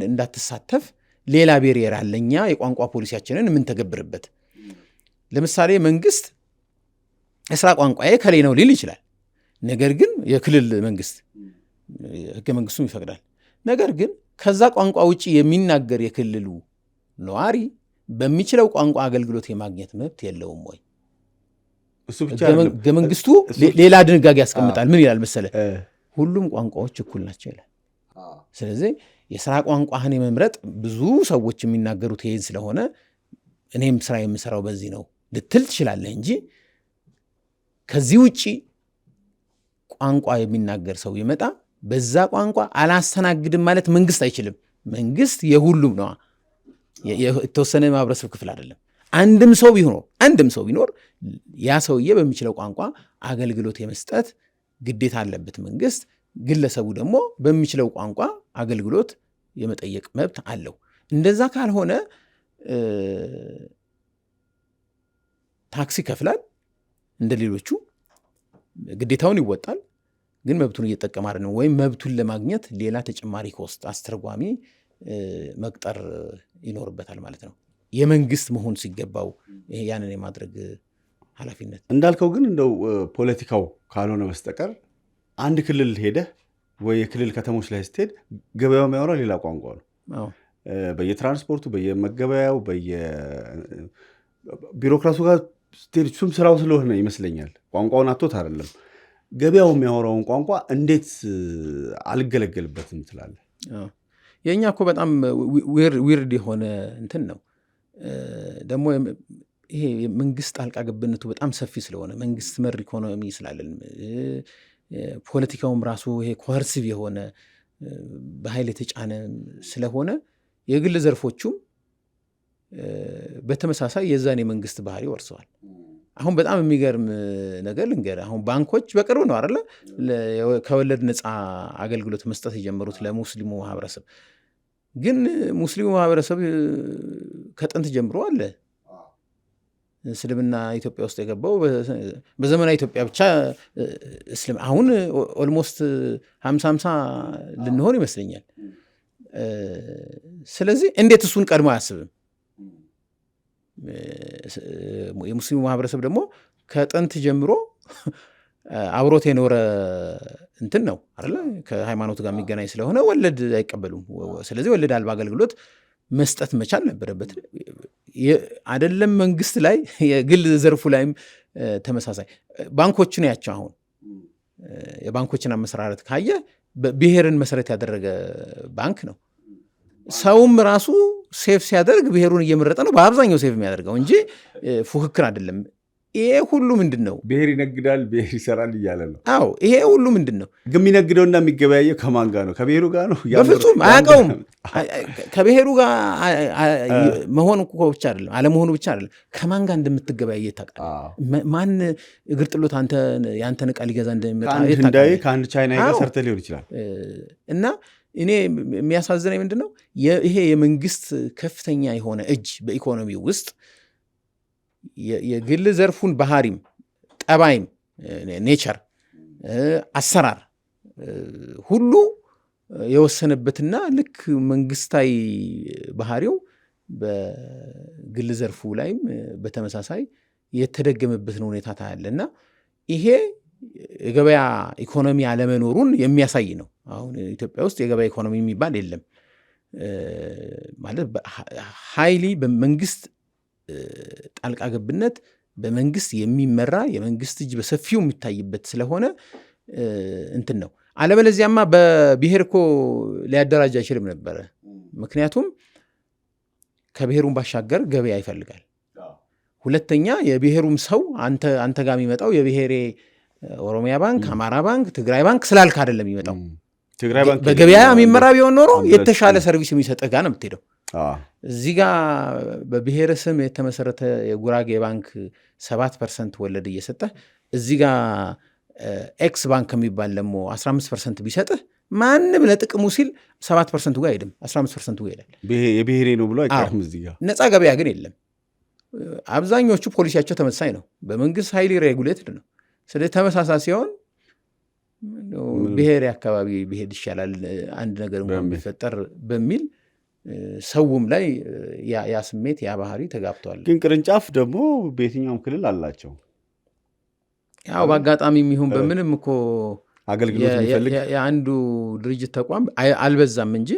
እንዳትሳተፍ ሌላ ቤሪየር አለ። እኛ የቋንቋ ፖሊሲያችንን የምንተገብርበት ለምሳሌ መንግስት የስራ ቋንቋዬ እከሌ ነው ሊል ይችላል። ነገር ግን የክልል መንግስት ህገ መንግስቱም ይፈቅዳል። ነገር ግን ከዛ ቋንቋ ውጭ የሚናገር የክልሉ ነዋሪ በሚችለው ቋንቋ አገልግሎት የማግኘት መብት የለውም ወይ? ህገ መንግስቱ ሌላ ድንጋጌ ያስቀምጣል። ምን ይላል መሰለ? ሁሉም ቋንቋዎች እኩል ናቸው ይላል። ስለዚህ የስራ ቋንቋህን የመምረጥ ብዙ ሰዎች የሚናገሩት ይሄን ስለሆነ እኔም ስራ የምሰራው በዚህ ነው ልትል ትችላለህ እንጂ ከዚህ ውጪ ቋንቋ የሚናገር ሰው ይመጣ በዛ ቋንቋ አላስተናግድም ማለት መንግስት አይችልም። መንግስት የሁሉም ነው፣ የተወሰነ ማህበረሰብ ክፍል አይደለም። አንድም ሰው ቢኖር ያ ሰውዬ በሚችለው ቋንቋ አገልግሎት የመስጠት ግዴታ አለበት መንግስት። ግለሰቡ ደግሞ በሚችለው ቋንቋ አገልግሎት የመጠየቅ መብት አለው። እንደዛ ካልሆነ ታክስ ይከፍላል፣ እንደ ሌሎቹ ግዴታውን ይወጣል፣ ግን መብቱን እየተጠቀመ አይደለም። ወይም መብቱን ለማግኘት ሌላ ተጨማሪ ኮስት አስተርጓሚ መቅጠር ይኖርበታል ማለት ነው። የመንግስት መሆን ሲገባው ያንን የማድረግ ኃላፊነት እንዳልከው ግን እንደው ፖለቲካው ካልሆነ በስተቀር አንድ ክልል ሄደህ ወይ የክልል ከተሞች ላይ ስትሄድ ገበያው የሚያወራው ሌላ ቋንቋ ነው። በየትራንስፖርቱ፣ በየመገበያው፣ በየቢሮክራሱ ጋር ስትሄድ እሱም ስራው ስለሆነ ይመስለኛል ቋንቋውን አቶት አይደለም። ገበያው የሚያወራውን ቋንቋ እንዴት አልገለገልበትም ትላለህ? የእኛ እኮ በጣም ዊርድ የሆነ እንትን ነው። ደግሞ ይሄ መንግስት ጣልቃ ገብነቱ በጣም ሰፊ ስለሆነ መንግስት መር ኢኮኖሚ ስላለን ፖለቲካውም ራሱ ይሄ ኮኸርሲቭ የሆነ በኃይል የተጫነ ስለሆነ የግል ዘርፎቹም በተመሳሳይ የዛን የመንግስት ባህሪ ወርሰዋል። አሁን በጣም የሚገርም ነገር ልንገር። አሁን ባንኮች በቅርብ ነው አይደለ ከወለድ ነፃ አገልግሎት መስጠት የጀመሩት ለሙስሊሙ ማህበረሰብ። ግን ሙስሊሙ ማህበረሰብ ከጥንት ጀምሮ አለ። እስልምና ኢትዮጵያ ውስጥ የገባው በዘመናዊ ኢትዮጵያ ብቻ አሁን ኦልሞስት 50-50 ልንሆን ይመስለኛል። ስለዚህ እንዴት እሱን ቀድሞ አያስብም? የሙስሊሙ ማህበረሰብ ደግሞ ከጥንት ጀምሮ አብሮት የኖረ እንትን ነው አይደለ? ከሃይማኖት ጋር የሚገናኝ ስለሆነ ወለድ አይቀበሉም። ስለዚህ ወለድ አልባ አገልግሎት መስጠት መቻል ነበረበት። አይደለም መንግስት ላይ የግል ዘርፉ ላይም ተመሳሳይ። ባንኮችን ያቸው አሁን የባንኮችን አመሰራረት ካየ ብሔርን መሰረት ያደረገ ባንክ ነው። ሰውም ራሱ ሴፍ ሲያደርግ ብሔሩን እየመረጠ ነው በአብዛኛው ሴፍ የሚያደርገው እንጂ ፉክክር አይደለም። ይሄ ሁሉ ምንድን ነው? ብሔር ይነግዳል፣ ብሔር ይሰራል እያለ ነው። አዎ፣ ይሄ ሁሉ ምንድን ነው? ግን የሚነግደውና የሚገበያየው ከማን ጋር ነው? ከብሔሩ ጋር ነው? በፍጹም አያውቀውም። ከብሔሩ ጋር መሆኑ እኮ ብቻ አይደለም፣ አለመሆኑ ብቻ አይደለም፣ ከማን ጋር እንደምትገበያየ ታውቃለህ። ማን እግር ጥሎት የአንተን ዕቃ ሊገዛ እንደሚመጣ ከአንድ ቻይና ጋር ሰርተ ሊሆን ይችላል። እና እኔ የሚያሳዝነኝ ምንድን ነው ይሄ የመንግስት ከፍተኛ የሆነ እጅ በኢኮኖሚ ውስጥ የግል ዘርፉን ባህሪም ጠባይም ኔቸር አሰራር ሁሉ የወሰነበትና ልክ መንግስታዊ ባህሪው በግል ዘርፉ ላይም በተመሳሳይ የተደገመበትን ሁኔታ ታያለና ይሄ የገበያ ኢኮኖሚ አለመኖሩን የሚያሳይ ነው። አሁን ኢትዮጵያ ውስጥ የገበያ ኢኮኖሚ የሚባል የለም ማለት ሀይሊ በመንግስት ጣልቃ ገብነት በመንግስት የሚመራ የመንግስት እጅ በሰፊው የሚታይበት ስለሆነ እንትን ነው። አለበለዚያማ በብሔር እኮ ሊያደራጅ አይችልም ነበረ። ምክንያቱም ከብሔሩም ባሻገር ገበያ ይፈልጋል። ሁለተኛ የብሔሩም ሰው አንተ ጋር የሚመጣው የብሔሬ ኦሮሚያ ባንክ፣ አማራ ባንክ፣ ትግራይ ባንክ ስላልክ አይደለም የሚመጣው። ትግራይ ባንክ በገበያ የሚመራ ቢሆን ኖሮ የተሻለ ሰርቪስ የሚሰጥህ ጋር ነው የምትሄደው። እዚህ ጋር በብሔር ስም የተመሰረተ የጉራጌ ባንክ 7% ወለድ እየሰጠህ እዚህ ጋር ኤክስ ባንክ የሚባል ደግሞ 15% ቢሰጥህ ማንም ለጥቅሙ ሲል 7% ጋር አይሄድም፣ 15% ጋር ይሄዳል። የብሔሬ ነው ብሎ አይቀርም። እዚህ ጋር ነፃ ገበያ ግን የለም። አብዛኞቹ ፖሊሲያቸው ተመሳሳይ ነው። በመንግስት ሀይሊ ሬጉሌትድ ነው። ስለዚህ ተመሳሳይ ሲሆን ብሔሬ አካባቢ ብሄድ ይሻላል አንድ ነገር እንኳን ቢፈጠር በሚል ሰውም ላይ ያ ስሜት ያ ባህሪ ተጋብተዋል። ግን ቅርንጫፍ ደግሞ በየትኛውም ክልል አላቸው። ያው በአጋጣሚ የሚሆን በምንም እኮ አገልግሎት የሚፈልግ የአንዱ ድርጅት ተቋም አልበዛም እንጂ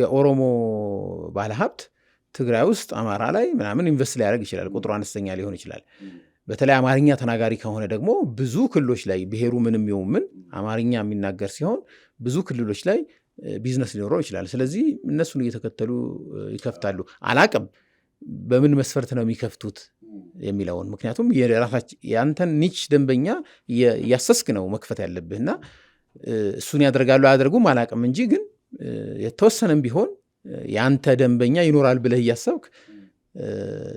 የኦሮሞ ባለሀብት ትግራይ ውስጥ አማራ ላይ ምናምን ኢንቨስት ሊያደርግ ይችላል። ቁጥሩ አነስተኛ ሊሆን ይችላል። በተለይ አማርኛ ተናጋሪ ከሆነ ደግሞ ብዙ ክልሎች ላይ ብሔሩ ምንም ይሁን ምን አማርኛ የሚናገር ሲሆን ብዙ ክልሎች ላይ ቢዝነስ ሊኖረው ይችላል። ስለዚህ እነሱን እየተከተሉ ይከፍታሉ። አላቅም በምን መስፈርት ነው የሚከፍቱት የሚለውን። ምክንያቱም የአንተን ኒች ደንበኛ እያሰስክ ነው መክፈት ያለብህና እሱን ያደርጋሉ አያደርጉም አላቅም እንጂ ግን የተወሰነም ቢሆን የአንተ ደንበኛ ይኖራል ብለህ እያሰብክ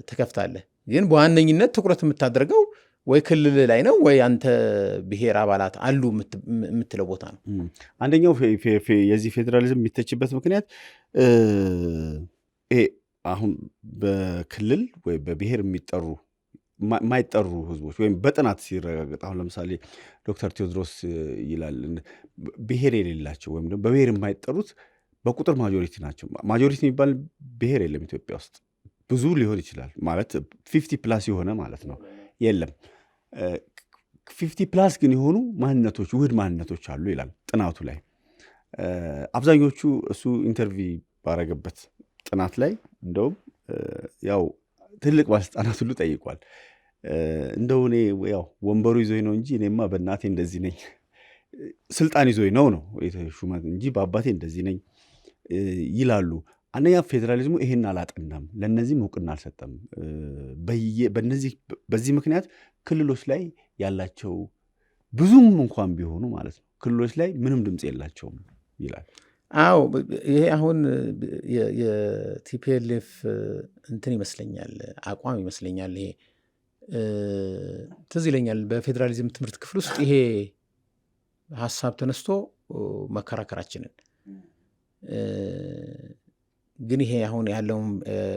ትከፍታለህ። ግን በዋነኝነት ትኩረት የምታደርገው ወይ ክልል ላይ ነው ወይ አንተ ብሔር አባላት አሉ የምትለው ቦታ ነው። አንደኛው የዚህ ፌዴራሊዝም የሚተችበት ምክንያት ይሄ አሁን በክልል ወይ በብሔር የሚጠሩ የማይጠሩ ህዝቦች ወይም በጥናት ሲረጋገጥ አሁን ለምሳሌ ዶክተር ቴዎድሮስ ይላል ብሔር የሌላቸው ወይም ደግሞ በብሔር የማይጠሩት በቁጥር ማጆሪቲ ናቸው። ማጆሪቲ የሚባል ብሔር የለም ኢትዮጵያ ውስጥ። ብዙ ሊሆን ይችላል ማለት 50+ የሆነ ማለት ነው የለም። 50+ ግን የሆኑ ማንነቶች ውህድ ማንነቶች አሉ ይላል ጥናቱ ላይ። አብዛኞቹ እሱ ኢንተርቪው ባረገበት ጥናት ላይ እንደውም ያው ትልቅ ባለስልጣናት ሁሉ ጠይቋል። እንደው እኔ ያው ወንበሩ ይዞኝ ነው እንጂ እኔማ በእናቴ እንደዚህ ነኝ፣ ስልጣን ይዞኝ ነው ሹመት እንጂ በአባቴ እንደዚህ ነኝ ይላሉ። አንደኛ ፌዴራሊዝሙ ይሄን አላጠናም፣ ለነዚህም እውቅና አልሰጠም። በዚህ ምክንያት ክልሎች ላይ ያላቸው ብዙም እንኳን ቢሆኑ ማለት ነው ክልሎች ላይ ምንም ድምፅ የላቸውም ይላል። አዎ ይሄ አሁን የቲፒኤልኤፍ እንትን ይመስለኛል አቋም ይመስለኛል። ይሄ ትዝ ይለኛል በፌዴራሊዝም ትምህርት ክፍል ውስጥ ይሄ ሀሳብ ተነስቶ መከራከራችንን ግን ይሄ አሁን ያለውን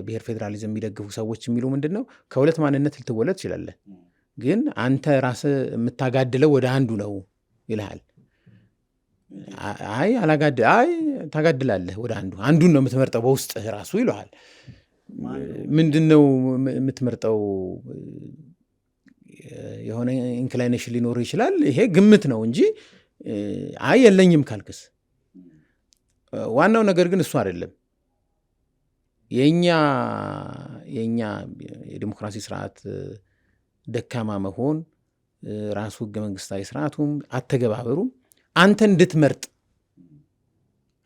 ብሔር ፌዴራሊዝም የሚደግፉ ሰዎች የሚሉ ምንድን ነው ከሁለት ማንነት ልትወለድ ትችላለህ፣ ግን አንተ ራስህ የምታጋድለው ወደ አንዱ ነው ይልሃል። አይ ታጋድላለህ ወደ አንዱን ነው የምትመርጠው በውስጥህ ራሱ ይለሃል። ምንድን ነው የምትመርጠው? የሆነ ኢንክላይኔሽን ሊኖር ይችላል። ይሄ ግምት ነው እንጂ አይ የለኝም ካልክስ ዋናው ነገር ግን እሱ አይደለም። የኛ የዲሞክራሲ ስርዓት ደካማ መሆን ራሱ ህገ መንግስታዊ ስርዓቱም አተገባበሩም አንተ እንድትመርጥ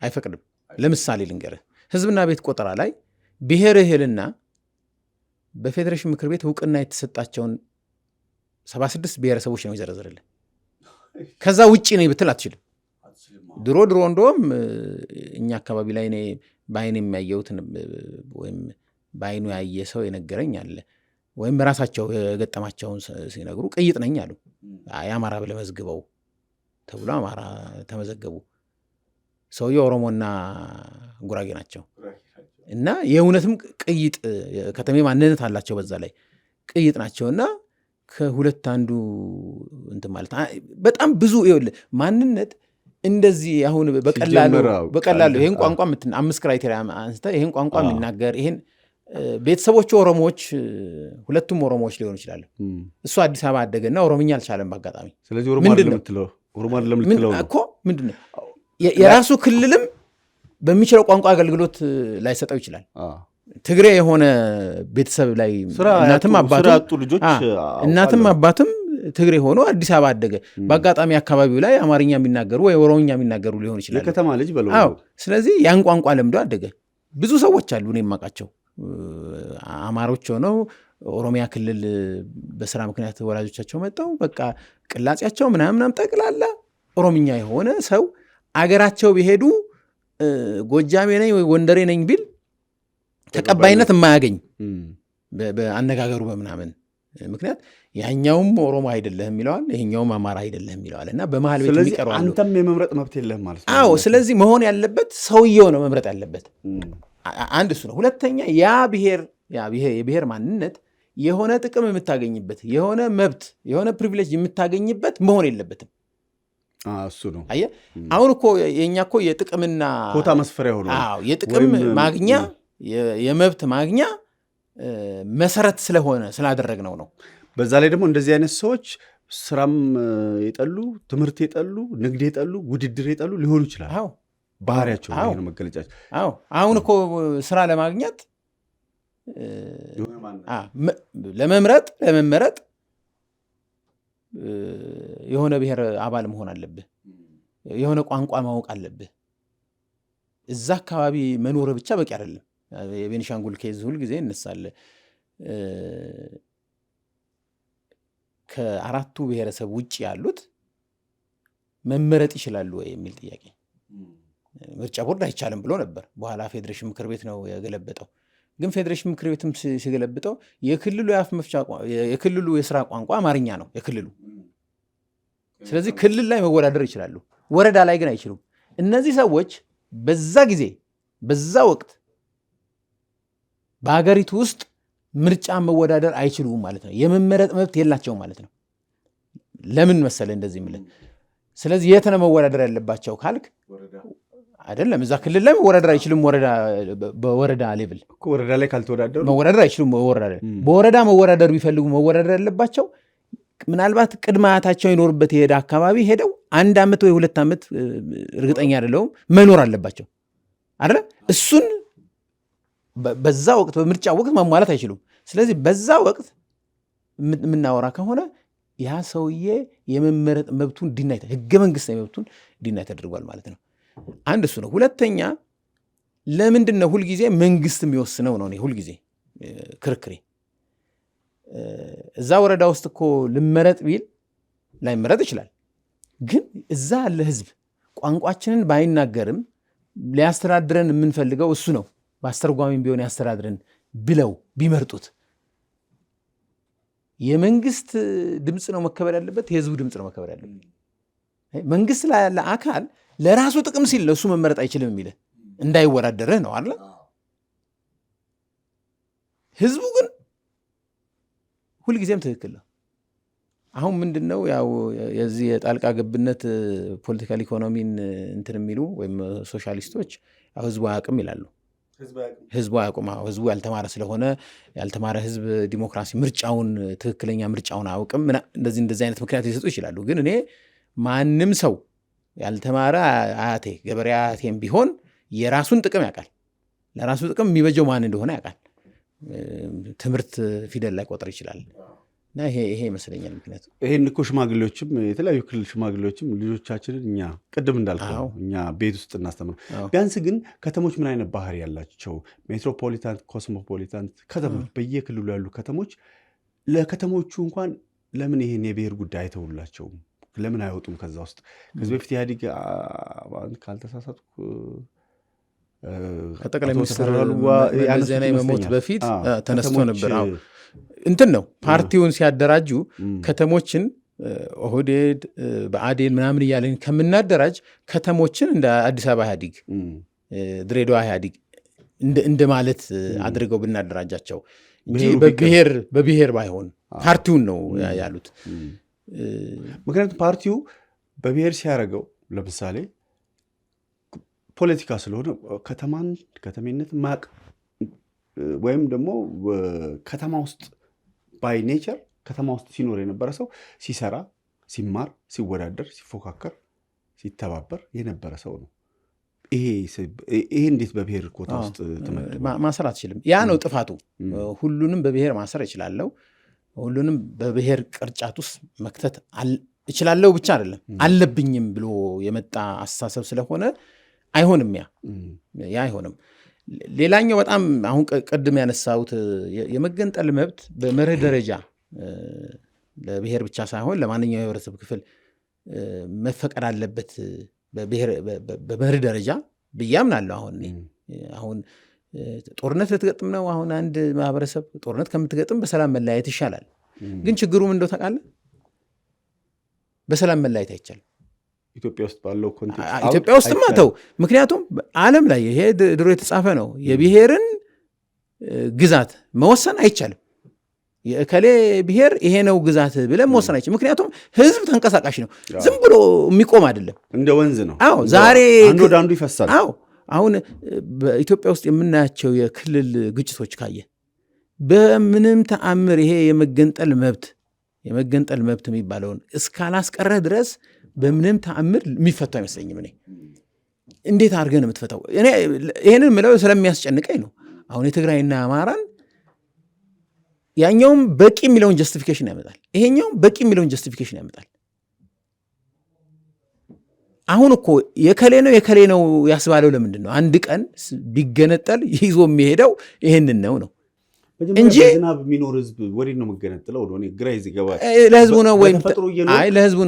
አይፈቅድም። ለምሳሌ ልንገርህ፣ ህዝብና ቤት ቆጠራ ላይ ብሔርህልና በፌዴሬሽን ምክር ቤት እውቅና የተሰጣቸውን 76 ብሔረሰቦች ነው ይዘረዝርልህ። ከዛ ውጭ ነኝ ብትል አትችልም። ድሮ እንደውም እኛ አካባቢ ላይ እኔ በአይን የሚያየሁትን ወይም በአይኑ ያየ ሰው የነገረኝ አለ። ወይም በራሳቸው የገጠማቸውን ሲነግሩ ቅይጥ ነኝ አሉ። የአማራ ብለህ መዝግበው ተብሎ አማራ ተመዘገቡ። ሰውየው ኦሮሞና ጉራጌ ናቸው እና የእውነትም ቅይጥ ከተሜ ማንነት አላቸው። በዛ ላይ ቅይጥ ናቸውና ከሁለት አንዱ እንትን ማለት በጣም ብዙ ማንነት እንደዚህ አሁን በቀላሉ ይሄን ቋንቋ 5 ክራይቴሪያ አንስተ ይሄን ቋንቋ የሚናገር ይሄን ቤተሰቦቹ ኦሮሞዎች ሁለቱም ኦሮሞዎች ሊሆኑ ይችላሉ። እሱ አዲስ አበባ አደገና ኦሮምኛ አልቻለም በአጋጣሚ። ስለዚህ ኦሮሞ አይደለም የምትለው እኮ ምንድነው የራሱ ክልልም በሚችለው ቋንቋ አገልግሎት ላይሰጠው ይችላል። ትግሬ የሆነ ቤተሰብ ላይ እናትም አባትም ትግሬ ሆኖ አዲስ አበባ አደገ። በአጋጣሚ አካባቢው ላይ አማርኛ የሚናገሩ ወይ ኦሮምኛ የሚናገሩ ሊሆን ይችላል። የከተማ ልጅ በለው። ስለዚህ ያን ቋንቋ ለምዶ አደገ። ብዙ ሰዎች አሉ እኔ የማውቃቸው አማሮች ሆነው ኦሮሚያ ክልል በስራ ምክንያት ወላጆቻቸው መጣው በቃ ቅላጼያቸው ምናምናም ጠቅላላ ኦሮምኛ የሆነ ሰው አገራቸው ቢሄዱ ጎጃሜ ነኝ ወይ ጎንደሬ ነኝ ቢል ተቀባይነት የማያገኝ በአነጋገሩ በምናምን ምክንያት ያኛውም ኦሮሞ አይደለህም ይለዋል፣ ይሄኛውም አማራ አይደለህም ይለዋል እና በመሀል ቤት የሚቀሩ አሉ። አንተም የመምረጥ መብት የለህም ማለት ነው። አዎ፣ ስለዚህ መሆን ያለበት ሰውየው ነው መምረጥ ያለበት። አንድ እሱ ነው። ሁለተኛ የብሔር ማንነት የሆነ ጥቅም የምታገኝበት የሆነ መብት የሆነ ፕሪቪሌጅ የምታገኝበት መሆን የለበትም። እሱ ነው። አየህ አሁን እኮ የእኛ እኮ የጥቅምና ኮታ መስፈሪያ ሆኖ የጥቅም ማግኛ የመብት ማግኛ መሰረት ስለሆነ ስላደረግነው ነው። በዛ ላይ ደግሞ እንደዚህ አይነት ሰዎች ስራም የጠሉ ትምህርት የጠሉ ንግድ የጠሉ ውድድር የጠሉ ሊሆኑ ይችላል። ባህሪያቸው ነው መገለጫቸው። አሁን እኮ ስራ ለማግኘት ለመመረጥ የሆነ ብሔር አባል መሆን አለብህ። የሆነ ቋንቋ ማወቅ አለብህ። እዛ አካባቢ መኖር ብቻ በቂ አይደለም። የቤኒሻንጉል ኬዝ ሁልጊዜ እነሳለ ከአራቱ ብሔረሰብ ውጭ ያሉት መመረጥ ይችላሉ ወይ የሚል ጥያቄ ምርጫ ቦርድ አይቻልም ብሎ ነበር። በኋላ ፌዴሬሽን ምክር ቤት ነው የገለበጠው። ግን ፌዴሬሽን ምክር ቤትም ሲገለብጠው የክልሉ የአፍ መፍቻ የክልሉ የስራ ቋንቋ አማርኛ ነው የክልሉ። ስለዚህ ክልል ላይ መወዳደር ይችላሉ፣ ወረዳ ላይ ግን አይችሉም። እነዚህ ሰዎች በዛ ጊዜ በዛ ወቅት በሀገሪቱ ውስጥ ምርጫ መወዳደር አይችሉም ማለት ነው። የመመረጥ መብት የላቸውም ማለት ነው። ለምን መሰለ እንደዚህ ምልን። ስለዚህ የት ነው መወዳደር ያለባቸው ካልክ አይደለም እዛ ክልል ላይ መወዳደር አይችሉም። በወረዳ ሌቭል ወረዳ ላይ ካልተወዳደሩ መወዳደር አይችሉም። በወረዳ መወዳደር ቢፈልጉ መወዳደር ያለባቸው ምናልባት ቅድመ አያታቸው ይኖርበት የሄደ አካባቢ ሄደው 1 ዓመት ወይ 2 ዓመት እርግጠኛ አይደለሁም መኖር አለባቸው አይደለ? እሱን በዛ ወቅት በምርጫ ወቅት ማሟላት አይችሉም። ስለዚህ በዛ ወቅት የምናወራ ከሆነ ያ ሰውዬ የመመረጥ መብቱን ዲናይ ህገ መንግስታዊ መብቱን ዲናይ ተደርጓል ማለት ነው። አንድ እሱ ነው። ሁለተኛ ለምንድን ነው ሁልጊዜ መንግስት የሚወስነው ነው? ሁልጊዜ ክርክሬ እዛ ወረዳ ውስጥ እኮ ልመረጥ ቢል ላይመረጥ ይችላል። ግን እዛ ያለ ህዝብ ቋንቋችንን ባይናገርም ሊያስተዳድረን የምንፈልገው እሱ ነው፣ በአስተርጓሚም ቢሆን ያስተዳድረን ብለው ቢመርጡት የመንግስት ድምፅ ነው መከበር ያለበት፣ የህዝቡ ድምፅ ነው መከበር ያለበት። መንግስት ላይ ያለ አካል ለራሱ ጥቅም ሲል ለእሱ መመረጥ አይችልም የሚል እንዳይወዳደርህ ነው አለ። ህዝቡ ግን ሁልጊዜም ትክክል ነው። አሁን ምንድን ነው ያው የዚህ የጣልቃ ገብነት ፖለቲካል ኢኮኖሚን እንትን የሚሉ ወይም ሶሻሊስቶች ህዝቡ አያውቅም ይላሉ። ህዝቡ አያውቁም። ህዝቡ ያልተማረ ስለሆነ ያልተማረ ህዝብ ዲሞክራሲ ምርጫውን ትክክለኛ ምርጫውን አያውቅም። እንደዚህ አይነት ምክንያት ሊሰጡ ይችላሉ። ግን እኔ ማንም ሰው ያልተማረ አያቴ ገበሬ አያቴም ቢሆን የራሱን ጥቅም ያውቃል። ለራሱ ጥቅም የሚበጀው ማን እንደሆነ ያውቃል። ትምህርት ፊደል ላይ ቆጥር ይችላል። እና ይሄ ይመስለኛል ምክንያቱ። ይሄን እኮ ሽማግሌዎችም የተለያዩ ክልል ሽማግሌዎችም ልጆቻችንን እኛ ቅድም እንዳልከው እኛ ቤት ውስጥ እናስተምር። ቢያንስ ግን ከተሞች ምን አይነት ባህሪ ያላቸው ሜትሮፖሊታን፣ ኮስሞፖሊታን ከተሞች በየክልሉ ያሉ ከተሞች ለከተሞቹ እንኳን ለምን ይሄን የብሔር ጉዳይ አይተውላቸውም? ለምን አይወጡም ከዛ ውስጥ? ከዚህ በፊት ኢህአዴግ ካልተሳሳትኩ ከጠቅላይ ሚኒስትር ዜና መሞት በፊት ተነስቶ ነበር። እንትን ነው ፓርቲውን ሲያደራጁ ከተሞችን ኦህዴድ በአዴን ምናምን እያለን ከምናደራጅ ከተሞችን እንደ አዲስ አበባ ኢህአዴግ፣ ድሬዳዋ ኢህአዴግ እንደ ማለት አድርገው ብናደራጃቸው እንጂ በብሔር ባይሆን ፓርቲውን ነው ያሉት። ምክንያቱም ፓርቲው በብሔር ሲያደርገው ለምሳሌ ፖለቲካ ስለሆነ ከተሜነት ማቅ ወይም ደግሞ ከተማ ውስጥ ባይ ኔቸር ከተማ ውስጥ ሲኖር የነበረ ሰው ሲሰራ፣ ሲማር፣ ሲወዳደር፣ ሲፎካከር፣ ሲተባበር የነበረ ሰው ነው። ይሄ እንዴት በብሔር ኮታ ውስጥ ማሰር አትችልም? ያ ነው ጥፋቱ። ሁሉንም በብሔር ማሰር እችላለሁ፣ ሁሉንም በብሔር ቅርጫት ውስጥ መክተት እችላለሁ ብቻ አይደለም አለብኝም ብሎ የመጣ አስተሳሰብ ስለሆነ አይሆንም። ያ አይሆንም። ሌላኛው በጣም አሁን ቅድም ያነሳሁት የመገንጠል መብት በመርህ ደረጃ ለብሔር ብቻ ሳይሆን ለማንኛውም የህብረተሰብ ክፍል መፈቀድ አለበት በመርህ ደረጃ ብዬ አምናለሁ። አሁን ጦርነት ልትገጥም ነው። አሁን አንድ ማህበረሰብ ጦርነት ከምትገጥም በሰላም መለያየት ይሻላል። ግን ችግሩ ምን እንደው ታውቃለህ? በሰላም መለያየት አይቻልም። ኢትዮጵያ ውስጥ ባለው ኮንቴክስት ኢትዮጵያ ውስጥ ማተው ምክንያቱም ዓለም ላይ ይሄ ድሮ የተጻፈ ነው። የብሔርን ግዛት መወሰን አይቻልም። የእከሌ ብሔር ይሄ ነው ግዛት ብለን መወሰን አይቻልም። ምክንያቱም ህዝብ ተንቀሳቃሽ ነው፣ ዝም ብሎ የሚቆም አይደለም። እንደ ወንዝ ነው። አዎ ዛሬ አንዱ ወደ አንዱ ይፈሳል። አዎ አሁን በኢትዮጵያ ውስጥ የምናያቸው የክልል ግጭቶች ካየ በምንም ተአምር ይሄ የመገንጠል መብት የሚባለውን እስካላስቀረ ድረስ በምንም ተአምር የሚፈታው አይመስለኝም። እኔ እንዴት አድርገህ ነው የምትፈታው? እኔ ይሄንን የምለው ስለሚያስጨንቀኝ ነው። አሁን የትግራይና አማራን ያኛውም በቂ የሚለውን ጀስቲፊኬሽን ያመጣል፣ ይሄኛውም በቂ የሚለውን ጀስቲፊኬሽን ያመጣል። አሁን እኮ የከሌ ነው ያስባለው ለምንድን ነው? አንድ ቀን ቢገነጠል ይዞ የሚሄደው ይሄንን ነው እንጂ ዝናብ የሚኖር ህዝብ ወዴት ነው መገነጥለው? ወደ ግራ ይገባል። ለህዝቡ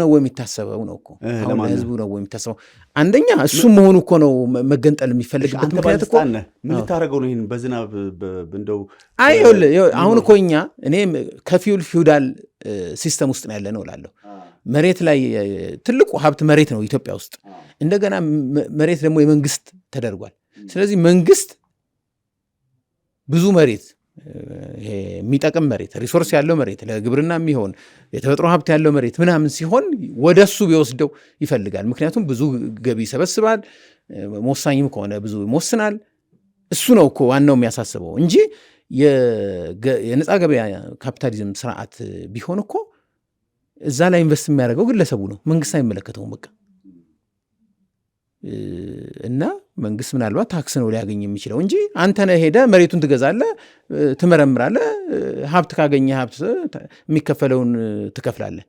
ነው ወይ የሚታሰበው ነው እኮ ለህዝቡ ነው ወይ የሚታሰበው? አንደኛ እሱም መሆኑ እኮ ነው መገንጠል የሚፈልግበት ምክንያት እኮ ምን ልታደርገው ነው? ይሄን በዝናብ እንደው አሁን እኮ እኔ ፊውዳል ሲስተም ውስጥ ነው ያለ ነው እላለሁ። መሬት ላይ ትልቁ ሀብት መሬት ነው ኢትዮጵያ ውስጥ። እንደገና መሬት ደግሞ የመንግስት ተደርጓል። ስለዚህ መንግስት ብዙ መሬት የሚጠቅም መሬት ሪሶርስ ያለው መሬት ለግብርና የሚሆን የተፈጥሮ ሀብት ያለው መሬት ምናምን ሲሆን ወደሱ ቢወስደው ይፈልጋል። ምክንያቱም ብዙ ገቢ ይሰበስባል፣ መወሳኝም ከሆነ ብዙ ይወስናል። እሱ ነው እኮ ዋናው የሚያሳስበው እንጂ የነፃ ገበያ ካፒታሊዝም ስርዓት ቢሆን እኮ እዛ ላይ ኢንቨስት የሚያደርገው ግለሰቡ ነው፣ መንግስት አይመለከተውም። በቃ እና መንግስት ምናልባት ታክስ ነው ሊያገኝ የሚችለው እንጂ አንተ ነህ ሄደህ መሬቱን ትገዛለህ፣ ትመረምራለህ፣ ሀብት ካገኘ ሀብት የሚከፈለውን ትከፍላለህ።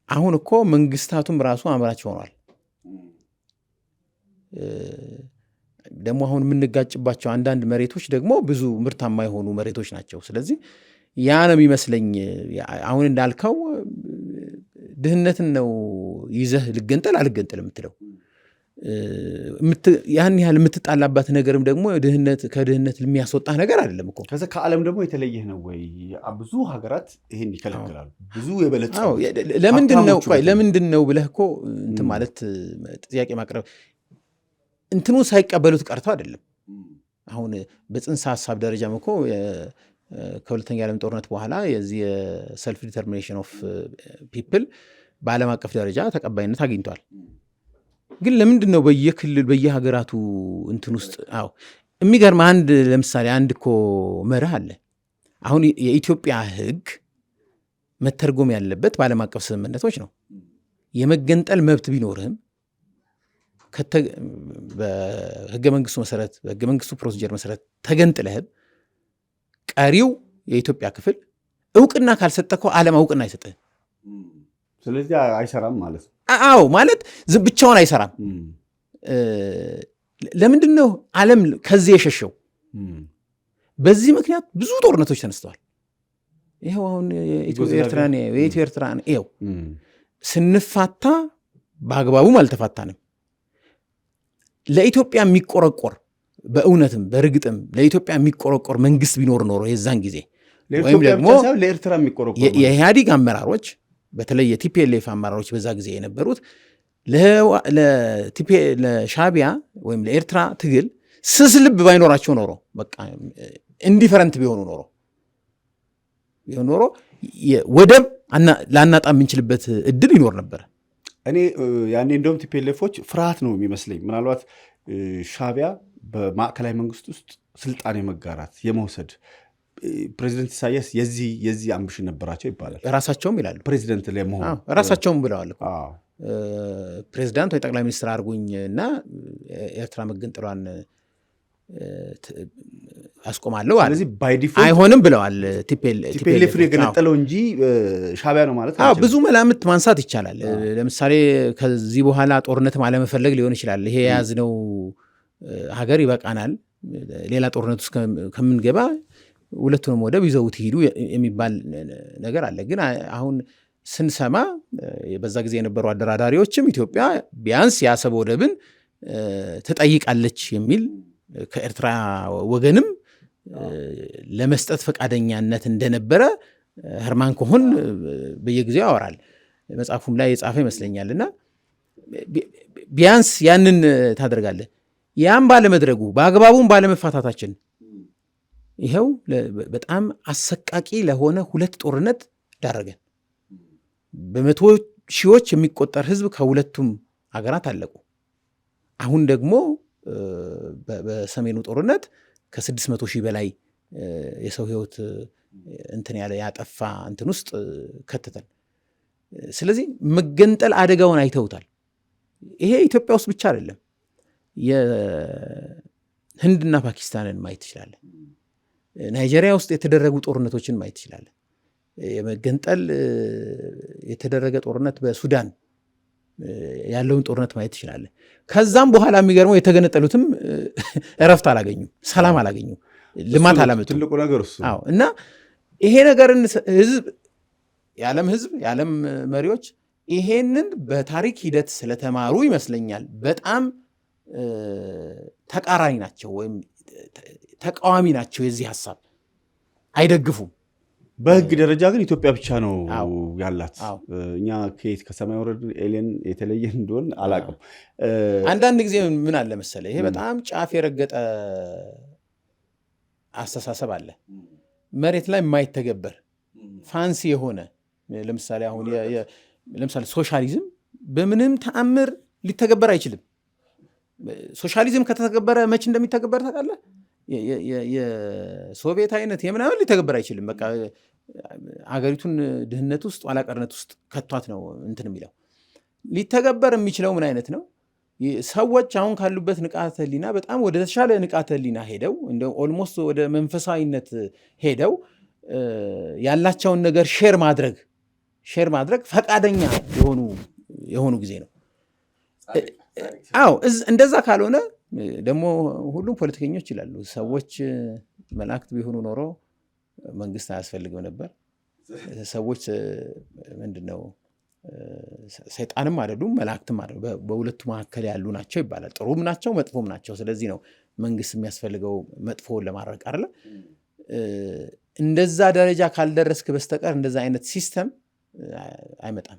አሁን እኮ መንግስታቱም ራሱ አምራች ሆኗል። ደግሞ አሁን የምንጋጭባቸው አንዳንድ መሬቶች ደግሞ ብዙ ምርታማ የሆኑ መሬቶች ናቸው። ስለዚህ ያ ነው የሚመስለኝ። አሁን እንዳልከው ድህነትን ነው ይዘህ ልገንጠል አልገንጠል የምትለው። ያን ያህል የምትጣላባት ነገርም ደግሞ ከድህነት የሚያስወጣ ነገር አይደለም እኮ። ከዛ ከዓለም ደግሞ የተለየህ ነው ወይ? ብዙ ሀገራት ይሄን ይከለክላሉ። ብዙ የበለጸጉ ለምንድን ነው ብለህ እኮ እንትን ማለት ጥያቄ ማቅረብ እንትኑ ሳይቀበሉት ቀርተው አይደለም። አሁን በጽንሰ ሀሳብ ደረጃም እኮ ከሁለተኛ ዓለም ጦርነት በኋላ የዚህ የሰልፍ ዲተርሚኔሽን ኦፍ ፒፕል በዓለም አቀፍ ደረጃ ተቀባይነት አግኝቷል። ግን ለምንድን ነው በየክልል በየሀገራቱ እንትን ውስጥ የሚገርም ለምሳሌ አንድ እኮ መርህ አለ። አሁን የኢትዮጵያ ሕግ መተርጎም ያለበት በዓለም አቀፍ ስምምነቶች ነው። የመገንጠል መብት ቢኖርህም በህገ መንግስቱ መሰረት በህገ መንግስቱ ፕሮሲጀር መሰረት ተገንጥለህም ቀሪው የኢትዮጵያ ክፍል እውቅና ካልሰጠከው ዓለም እውቅና አይሰጥህም። ስለዚህ አይሰራም ማለት ነው። አዎ ማለት ብቻውን አይሰራም። ለምንድን ነው ዓለም ከዚህ የሸሸው? በዚህ ምክንያት ብዙ ጦርነቶች ተነስተዋል። ይኸው አሁን የኢትዮ ኤርትራን ይኸው ስንፋታ በአግባቡም አልተፋታንም። ለኢትዮጵያ የሚቆረቆር በእውነትም በርግጥም ለኢትዮጵያ የሚቆረቆር መንግስት ቢኖር ኖሮ የዛን ጊዜ ወይም ደግሞ ለኤርትራ የሚቆረቆር የኢህአዴግ አመራሮች በተለይ የቲፒኤልኤፍ አመራሮች በዛ ጊዜ የነበሩት ለሻዕቢያ ወይም ለኤርትራ ትግል ስስ ልብ ባይኖራቸው ኖሮ በቃ ኢንዲፈረንት ቢሆኑ ኖሮ ወደብ ላናጣ የምንችልበት እድል ይኖር ነበር። እኔ ያኔ እንደውም ቲፒኤልኤፎች ፍርሃት ነው የሚመስለኝ። ምናልባት ሻዕቢያ በማዕከላዊ መንግስት ውስጥ ስልጣን የመጋራት የመውሰድ ፕሬዚደንት ኢሳያስ የዚህ አምቢሽን ነበራቸው ይባላል። ራሳቸውም ይላሉ ፕሬዚደንት ላይ መሆን ራሳቸውም ብለዋል። ፕሬዚዳንት ወይ ጠቅላይ ሚኒስትር አድርጉኝ እና ኤርትራ መገንጠሏን አስቆማለሁ አለ። ስለዚህ ባይ ዲፎልት አይሆንም ብለዋል። ቲፒኤልኤፍ የገነጠለው እንጂ ሻዕቢያ ነው ማለት ነው። ብዙ መላምት ማንሳት ይቻላል። ለምሳሌ ከዚህ በኋላ ጦርነትም አለመፈለግ ሊሆን ይችላል። ይሄ የያዝነው ሀገር ይበቃናል፣ ሌላ ጦርነት ውስጥ ከምንገባ ሁለቱንም ወደብ ይዘውት ሂዱ የሚባል ነገር አለ። ግን አሁን ስንሰማ በዛ ጊዜ የነበሩ አደራዳሪዎችም ኢትዮጵያ ቢያንስ የአሰብ ወደብን ትጠይቃለች የሚል ከኤርትራ ወገንም ለመስጠት ፈቃደኛነት እንደነበረ ሄርማን ኮሆን በየጊዜው ያወራል። መጽሐፉም ላይ የጻፈ ይመስለኛል። እና ቢያንስ ያንን ታደርጋለህ። ያም ባለመድረጉ በአግባቡም ባለመፋታታችን ይኸው በጣም አሰቃቂ ለሆነ 2 ጦርነት ዳረገን። በመቶ ሺዎች የሚቆጠር ህዝብ ከሁለቱም አገራት አለቁ። አሁን ደግሞ በሰሜኑ ጦርነት ከ600 ሺህ በላይ የሰው ህይወት እንትን ያለ ያጠፋ እንትን ውስጥ ከተተን። ስለዚህ መገንጠል አደጋውን አይተውታል። ይሄ ኢትዮጵያ ውስጥ ብቻ አይደለም። የህንድና ፓኪስታንን ማየት ትችላለን። ናይጄሪያ ውስጥ የተደረጉ ጦርነቶችን ማየት ትችላለን። የመገንጠል የተደረገ ጦርነት በሱዳን ያለውን ጦርነት ማየት ትችላለን። ከዛም በኋላ የሚገርመው የተገነጠሉትም እረፍት አላገኙም፣ ሰላም አላገኙም፣ ልማት አላመጡም። ትልቁ ነገር እሱ። አዎ። እና ይሄ ነገርን የዓለም ህዝብ የዓለም መሪዎች ይሄንን በታሪክ ሂደት ስለተማሩ ይመስለኛል በጣም ተቃራኒ ናቸው ወይም ተቃዋሚ ናቸው። የዚህ ሀሳብ አይደግፉም። በህግ ደረጃ ግን ኢትዮጵያ ብቻ ነው ያላት። እኛ ከየት ከሰማይ ወረድ ኤሊየን የተለየ እንደሆን አላቅም። አንዳንድ ጊዜ ምን አለ መሰለ፣ ይሄ በጣም ጫፍ የረገጠ አስተሳሰብ አለ መሬት ላይ የማይተገበር ፋንሲ የሆነ ለምሳሌ አሁን ለምሳሌ ሶሻሊዝም በምንም ተአምር ሊተገበር አይችልም። ሶሻሊዝም ከተተገበረ መች እንደሚተገበር ታውቃለህ? የሶቪየት አይነት የምናምን ሊተገበር አይችልም። በቃ አገሪቱን ድህነት ውስጥ ኋላቀርነት ውስጥ ከቷት ነው እንትን የሚለው። ሊተገበር የሚችለው ምን አይነት ነው? ሰዎች አሁን ካሉበት ንቃተ ህሊና በጣም ወደ ተሻለ ንቃተ ህሊና ሄደው እንደው ኦልሞስት ወደ መንፈሳዊነት ሄደው ያላቸውን ነገር ሼር ማድረግ ፈቃደኛ የሆኑ ጊዜ ነው። አዎ እንደዛ ካልሆነ ደግሞ ሁሉም ፖለቲከኞች ይላሉ። ሰዎች መላእክት ቢሆኑ ኖሮ መንግስት አያስፈልግም ነበር። ሰዎች ምንድነው ሰይጣንም አይደሉም መላእክትም አይደሉም፣ በሁለቱ መካከል ያሉ ናቸው ይባላል። ጥሩም ናቸው መጥፎም ናቸው። ስለዚህ ነው መንግስት የሚያስፈልገው መጥፎውን ለማድረግ አይደለ? እንደዛ ደረጃ ካልደረስክ በስተቀር እንደዛ አይነት ሲስተም አይመጣም።